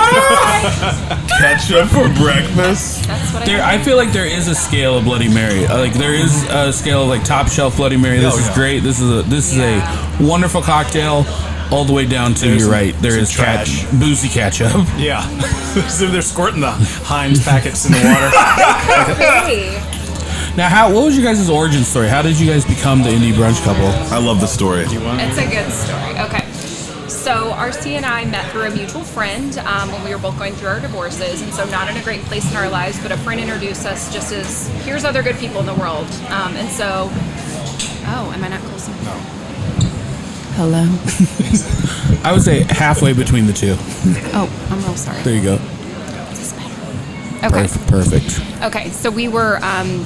Ketchup for breakfast? That's what I I feel like there is a scale of Bloody Mary. Like there is a scale of like top shelf Bloody Mary. This is great. This is a wonderful cocktail. All the way down to, you're right, there is trash. boozy ketchup. Yeah. So they're squirting the Heinz packets in the water. Now, what was your guys' origin story? How did you guys become the Indy Brunch Couple? I love the story. It's a good story. Okay. So RC and I met through a mutual friend when we were both going through our divorces, and so not in a great place in our lives, but a friend introduced us just as, here's other good people in the world. And so, am I not close enough? No. Hello. I would say halfway between the two. Oh, I'm real sorry. There you go. Okay. Perfect. Okay, so we were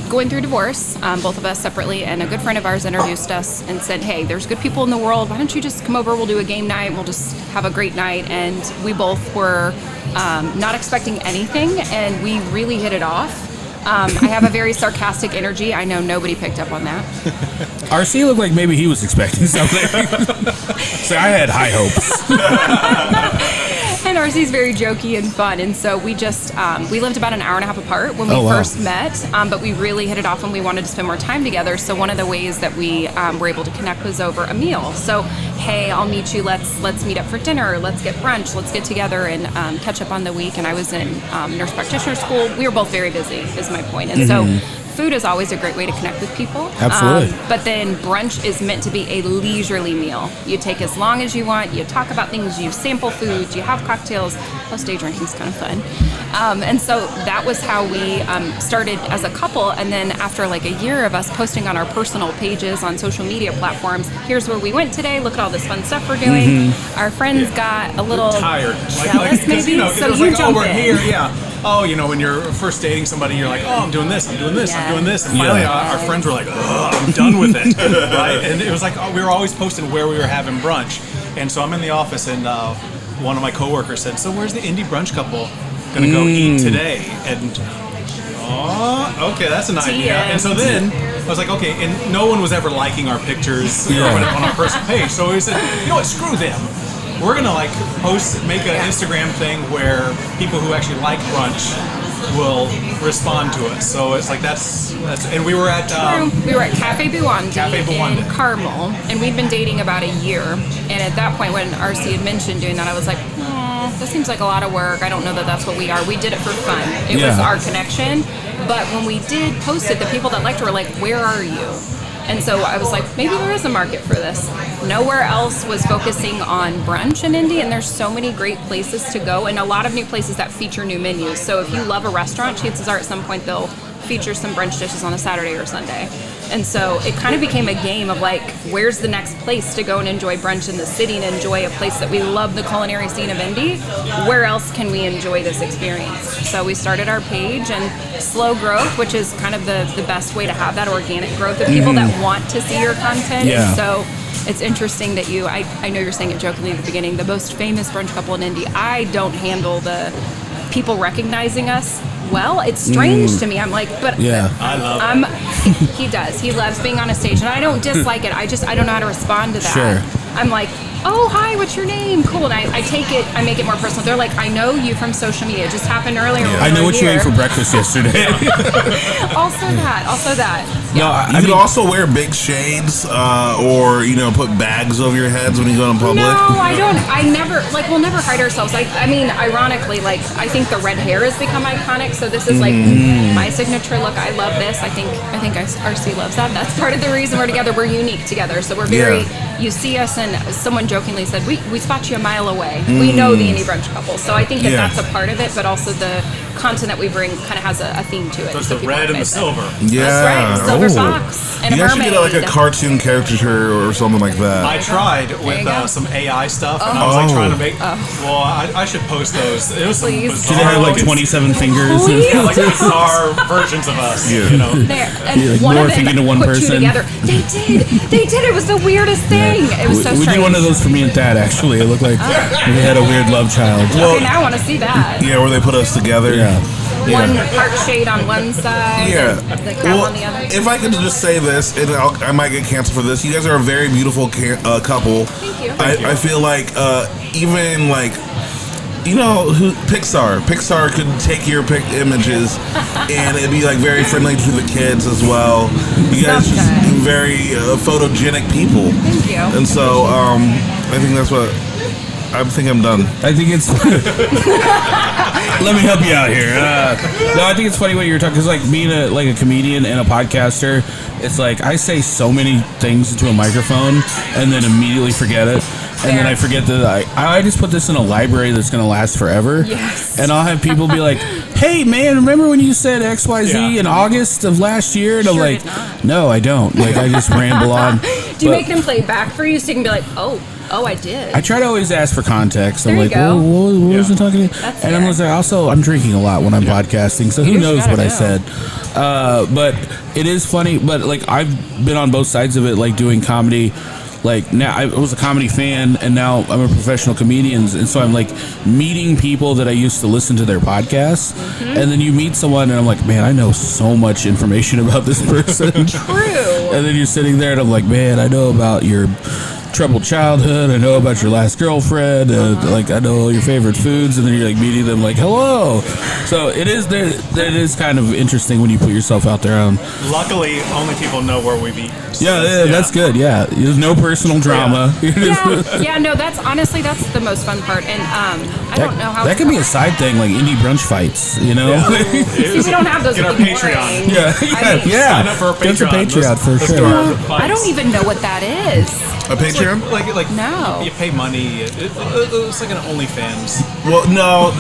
going through divorce, both of us separately, and a good friend of ours introduced us and said, hey, there's good people in the world. Why don't you just come over? We'll do a game night. We'll just have a great night. And we both were not expecting anything, and we really hit it off. I have a very sarcastic energy. I know nobody picked up on that. RC looked like maybe he was expecting something. So I had high hopes. And RC's very jokey and fun, and so we just we lived about an hour and a half apart when we first met, but we really hit it off and we wanted to spend more time together. So one of the ways that we were able to connect was over a meal. So hey, I'll meet you. Let's meet up for dinner. Let's get brunch. Let's get together and catch up on the week. And I was in nurse practitioner school. We were both very busy, is my point. And so food is always a great way to connect with people. Absolutely. But then brunch is meant to be a leisurely meal. You take as long as you want. You talk about things. You sample foods. You have cocktails. Plus, day drinking is kind of fun. And so that was how we started as a couple. And then after like a year of us posting on our personal pages on social media platforms, here's where we went today. Look at all this fun stuff we're doing. Our friends got a little tired. jealous, maybe. You know, so it's you like, jump we're in. here, yeah. Oh, you know, when you're first dating somebody, you're like, oh, I'm doing this, I'm doing this, I'm doing this. And finally, our friends were like, oh, I'm done with it. Right? And it was like, we were always posting where we were having brunch. And so I'm in the office, and one of my coworkers said, so where's the Indy Brunch Couple going to go eat today? And, okay, that's an idea. And so then I was like, okay, and no one was ever liking our pictures on our personal page. So we said, you know what, screw them. We're gonna like make an Instagram thing where people who actually like brunch will respond to us. So it's like that's and we were at Cafe Buwandi in Carmel, and we'd been dating about a year. And at that point, when RC had mentioned doing that, I was like, this seems like a lot of work. I don't know that that's what we are. We did it for fun. It was our connection. But when we did post it, the people that liked it were like, where are you? And so I was like, maybe there is a market for this. Nowhere else was focusing on brunch in Indy, and there's so many great places to go and a lot of new places that feature new menus. So if you love a restaurant, chances are at some point they'll feature some brunch dishes on a Saturday or Sunday. And so it kind of became a game of like, where's the next place to go and enjoy brunch in the city and enjoy a place that we love the culinary scene of Indy? Where else can we enjoy this experience? So we started our page, and slow growth, which is kind of the best way to have that organic growth of people that want to see your content. Yeah. And so it's interesting that I know you're saying it jokingly at the beginning, the most famous brunch couple in Indy. I don't handle the people recognizing us well. It's strange to me. I'm like, but I love it. He does. He loves being on a stage, and I don't dislike it. I don't know how to respond to that. Sure. I'm like, oh, hi, what's your name? Cool. And I take it, I make it more personal. They're like, I know you from social media. It just happened earlier. I know what you ate for breakfast yesterday. Also that. No, you could also wear big shades, or put bags over your heads when you go in public. No, I don't. We'll never hide ourselves. I mean, ironically, I think the red hair has become iconic. So this is my signature look. I love this. I think RC loves that. That's part of the reason we're together. We're unique together. So we're very. You see us, and someone jokingly said, we spot you a mile away. We know the Indy Brunch Couple. So I think that's a part of it, but also the content that we bring kind of has a theme to it. So it's the red and the silver. Yeah. That's right. Silver socks and you a guys should mermaid. get a cartoon caricature or something like that. I tried with some AI stuff, and I was trying to make. Well, I should post those. It was some bizarre. Do they have 27 fingers? Yeah, bizarre versions of us. There. And one of them into one put person. two together. They did. It was the weirdest thing. It was so we strange. did one of those for me and Thad, actually. It looked like we had a weird love child. Okay, now I want to see that. Yeah, where they put us together. One part shade on one side. Yeah. And the crab on the other. If I could just say this, and I might get canceled for this, you guys are a very beautiful couple. Thank you. I feel like even Pixar could take your images and it'd be very friendly to the kids as well. You guys just very photogenic people. Thank you. And so I think that's what I'm done. I think it's. Let me help you out here. No, I think it's funny what you're talking. Because being a comedian and a podcaster, it's I say so many things into a microphone and then immediately forget it. And then I forget that I just put this in a library that's going to last forever. Yes. And I'll have people be like, hey, man, remember when you said XYZ in August of last year? And I'm like, no, I don't. I just ramble on. Do you make them play it back for you so you can be like, oh, I did? I try to always ask for context. There I'm you like, go. what was I talking about? That's and I'm drinking a lot when I'm podcasting, so who knows what I said. But it is funny. But I've been on both sides of it, doing comedy. Now I was a comedy fan, and now I'm a professional comedian, and so I'm meeting people that I used to listen to their podcasts, and then you meet someone, and I'm like, man, I know so much information about this person. True. And then you're sitting there, and I'm like, man, I know about your troubled childhood, I know about your last girlfriend, I know all your favorite foods, and then you're meeting them hello. So it is kind of interesting when you put yourself out there on. Luckily, only people know where we've eaten. Yeah, that's good. Yeah, there's no personal drama. No, that's the most fun part, and I don't know how that could be a side thing, Indy Brunch fights. See, we don't have those. Get our Patreon. Sign up for our Get your Patreon for let's sure. do our I don't even know what that is. A Patreon? No. You pay money. It's like an OnlyFans. Well, no.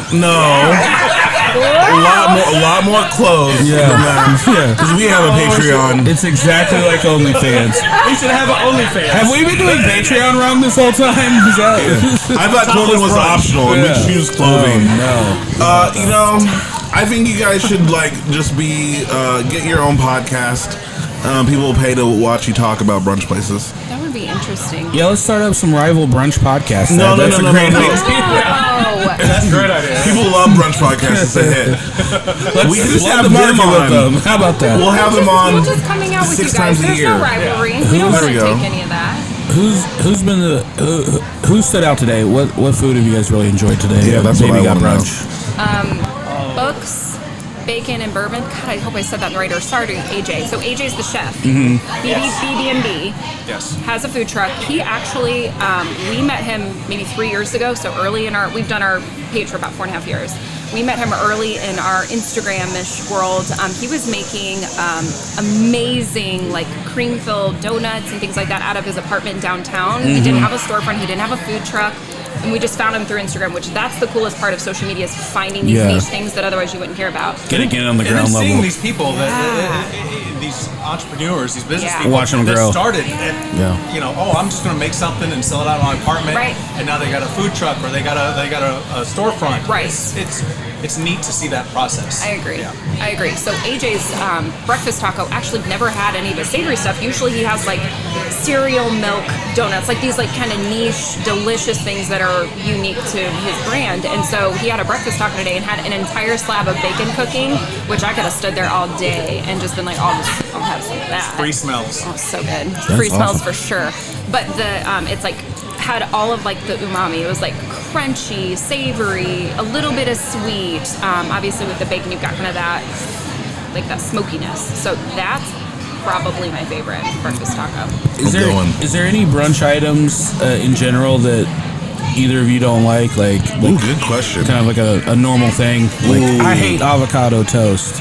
a lot more clothes. Because we have a Patreon. It's exactly like OnlyFans. We should have an OnlyFans. Have we been doing Patreon wrong this whole time? I thought clothing was optional, and we choose clothing. No. I think you guys should just get your own podcast. People will pay to watch you talk about brunch places. That would be interesting. Yeah, let's start up some rival brunch podcasts. No. That's a great idea. That's a great idea. People love brunch podcasts. It's a hit. We just plug have the market them with on. them. How about that? We'll have them on We'll just coming out with 6 you guys. times a There's year. no rivalry. Yeah. We don't There want we to go. take any of that. Who's been the who stood out today? What food have you guys really enjoyed today? Yeah, that's Baby what I Got wanna know. Brunch. Books, bacon, and bourbon. God, I hope I said that right. Or sorry, AJ. So AJ's the chef. Mm-hmm. BB&B Yes. has a food truck. He actually, we met him maybe 3 years ago. So early in we've done our page for about 4.5 years. We met him early in our Instagram-ish world. He was making amazing, like, cream-filled donuts and things like that out of his apartment downtown. He didn't have a storefront. He didn't have a food truck. And we just found him through Instagram, which that's the coolest part of social media, is finding these niche things that otherwise you wouldn't hear about. Getting it on the And ground then seeing level. these people, these entrepreneurs, these business people, Watch them that grow. started at, I'm just going to make something and sell it out of my apartment. Right. And now they got a food truck or they got a storefront. Right. It's neat to see that process. I agree. Yeah. I agree. So AJ's breakfast taco actually never had any of the savory stuff. Usually he has like cereal milk donuts, like these like kind of niche, delicious things that are unique to his brand. And so he had a breakfast taco today and had an entire slab of bacon cooking, which I could have stood there all day and just been like, I'll have some of that. Free smells. Oh, so good. Free smells for sure. But it's like had all of like the umami. It was like crunchy, savory, a little bit of sweet. Obviously with the bacon, you've got kind of that, like that smokiness. So that's probably my favorite breakfast taco. Is there any brunch items in general that either of you don't like? Like Ooh, good question. Kind of like a normal thing. Like I hate avocado toast.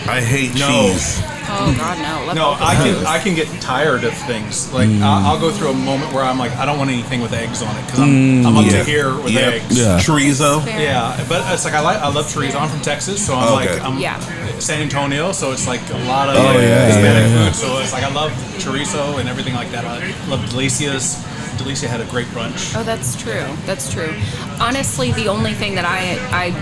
I hate cheese. Oh God, no! No, I can get tired of things. Like I'll go through a moment where I'm like, I don't want anything with eggs on it because I'm up to here with eggs. Yeah. Chorizo. Yeah, but it's like I love chorizo. I'm from Texas, so I'm San Antonio, so it's like a lot of Hispanic food. So it's like I love chorizo and everything like that. I love delicias. Delicia had a great brunch. Oh, that's true. That's true. Honestly, the only thing that I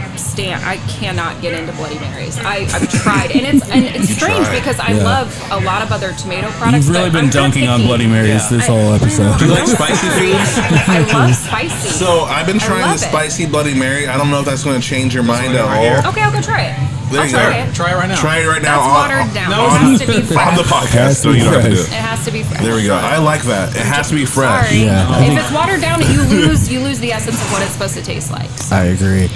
cannot get into Bloody Marys. I've tried, and it's strange because I love a lot of other tomato products. You've really been dunking on Bloody Marys this whole episode. Do you like spicy foods? I love spicy. So I've been trying the it. spicy Bloody Mary. I don't know if that's going to change your mind at all. Okay, I'll go try it. There you go. Try it right now. Try it right now. That's watered down. No, it has to be fresh. On the podcast, so you don't have to do It it. has to be fresh. There we go. I like that. It has to be fresh. Sorry. Yeah. If it's watered down, you lose the essence of what it's supposed to taste like. So, I agree.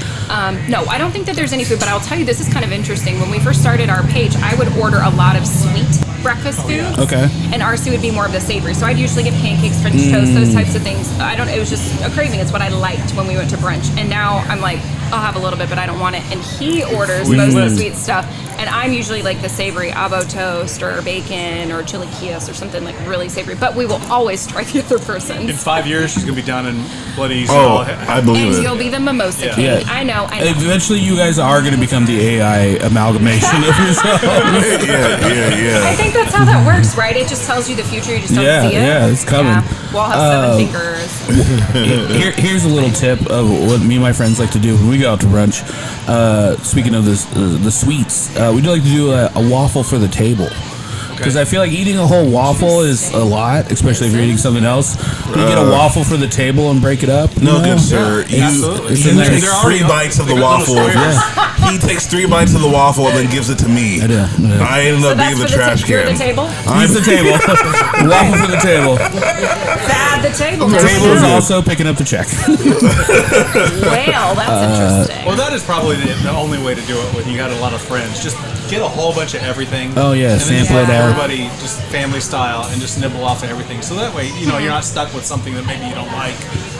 no, I don't think that there's any food, but I'll tell you this is kind of interesting. When we first started our page, I would order a lot of sweet breakfast foods. Okay. And RC would be more of the savory. So I'd usually get pancakes, French toast, those types of things. It was just a craving. It's what I liked when we went to brunch. And now I'm like, I'll have a little bit, but I don't want it. And he orders most of the sweet stuff. And I'm usually like the savory avo toast or bacon or chilaquiles or something like really savory. But we will always try the other person. In 5 years, she's gonna be down in Bloody. Oh, I believe And it. you'll be the mimosa Yeah. king. Yeah. I know. Eventually, you guys are going to become the AI amalgamation of yourselves. I think that's how that works, right? It just tells you the future. You just don't see it. Yeah, it's coming. Yeah. We'll have 7 fingers. Here's a little tip of what me and my friends like to do when we go out to brunch. Speaking of this, the sweets, we do like to do a waffle for the table. Because I feel like eating a whole waffle is a lot, especially if you're eating something else. You get a waffle for the table and break it up. No, good sir. Absolutely. You take 3 bites of the waffle. He takes 3 bites of the waffle and then gives it to me. I do. I ended So up that's being the for trash you're can. the table? He's the table. Waffle for the table. Bad the table. The table is also picking up the check. Well, that's interesting. Well, that is probably the only way to do it when you got a lot of friends. Just get a whole bunch of everything. Oh, yeah, and then sample just it have out. everybody just family style and just nibble off of everything. So that way, you're not stuck with something that maybe you don't like.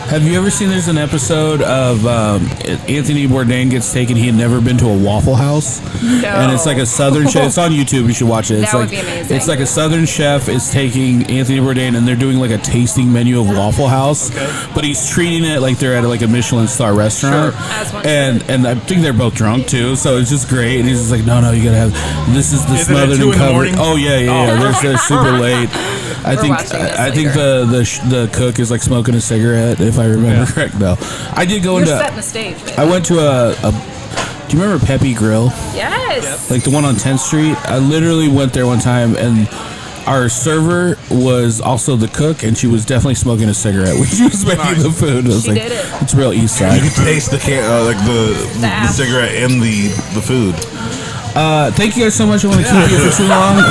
Have you ever seen there's an episode of Anthony Bourdain gets taken? He had never been to a Waffle House. No. And it's like a southern chef. It's on YouTube. You should watch it. It's That like, would be amazing. It's like a southern chef is taking Anthony Bourdain and they're doing like a tasting menu of Waffle House. Okay. But he's treating it like they're at like a Michelin star restaurant. Sure. As one And I think they're both drunk too. So it's just great. And he's just like, no, you gotta have this is the Is it at smothered 2 and in the covered. morning? Oh yeah. They're super late. I We're think watching this I think later. the cook is like smoking a cigarette, if I remember correct. No, I did go You're into. setting the stage. Baby. I went to a. Do you remember Pepe Grill? Yes. Like the one on 10th Street? I literally went there one time and our server was also the cook, and she was definitely smoking a cigarette when she was making the food. I was She did it. It's real East Side. You could taste the cigarette in the food. Thank you guys so much. I want to keep you for too long.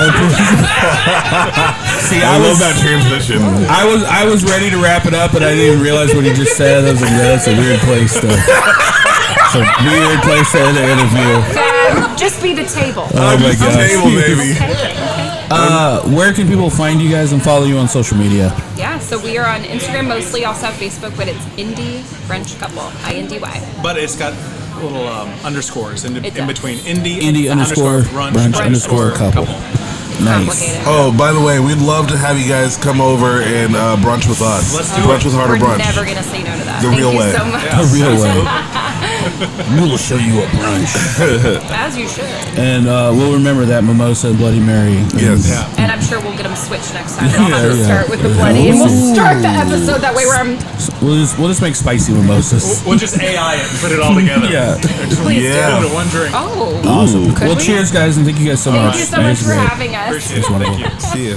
See, I love that transition. I was ready to wrap it up, but I didn't even realize what he just said. I was like, that's a weird place to. It's a weird place to end an interview. Just be the table. Oh my gosh. Table, baby. Where can people find you guys and follow you on social media? Yeah, so we are on Instagram mostly, also have Facebook, but it's Indy Brunch Couple, INDY. But it's got little underscores in between. Indy underscore brunch underscore couple. Nice. Oh, by the way, we'd love to have you guys come over and brunch with us. Let's do brunch it. with Harder We're Brunch. never gonna say no to that. The Thank real you way. so much. The real way. We will show you a brunch. As you should. And we'll remember that mimosa and Bloody Mary. Yes. And I'm sure we'll get them switched next time. I'll have to start with the bloody, and we'll start the episode that way where I'm. We'll just make spicy mimosas. We'll just AI it and put it all together. Yeah. Please do. Put it into one drink. Oh. Awesome. Could Well, we? cheers, guys, and thank you guys so much. Thank you so much for having us. Appreciate it. Thank you. See ya.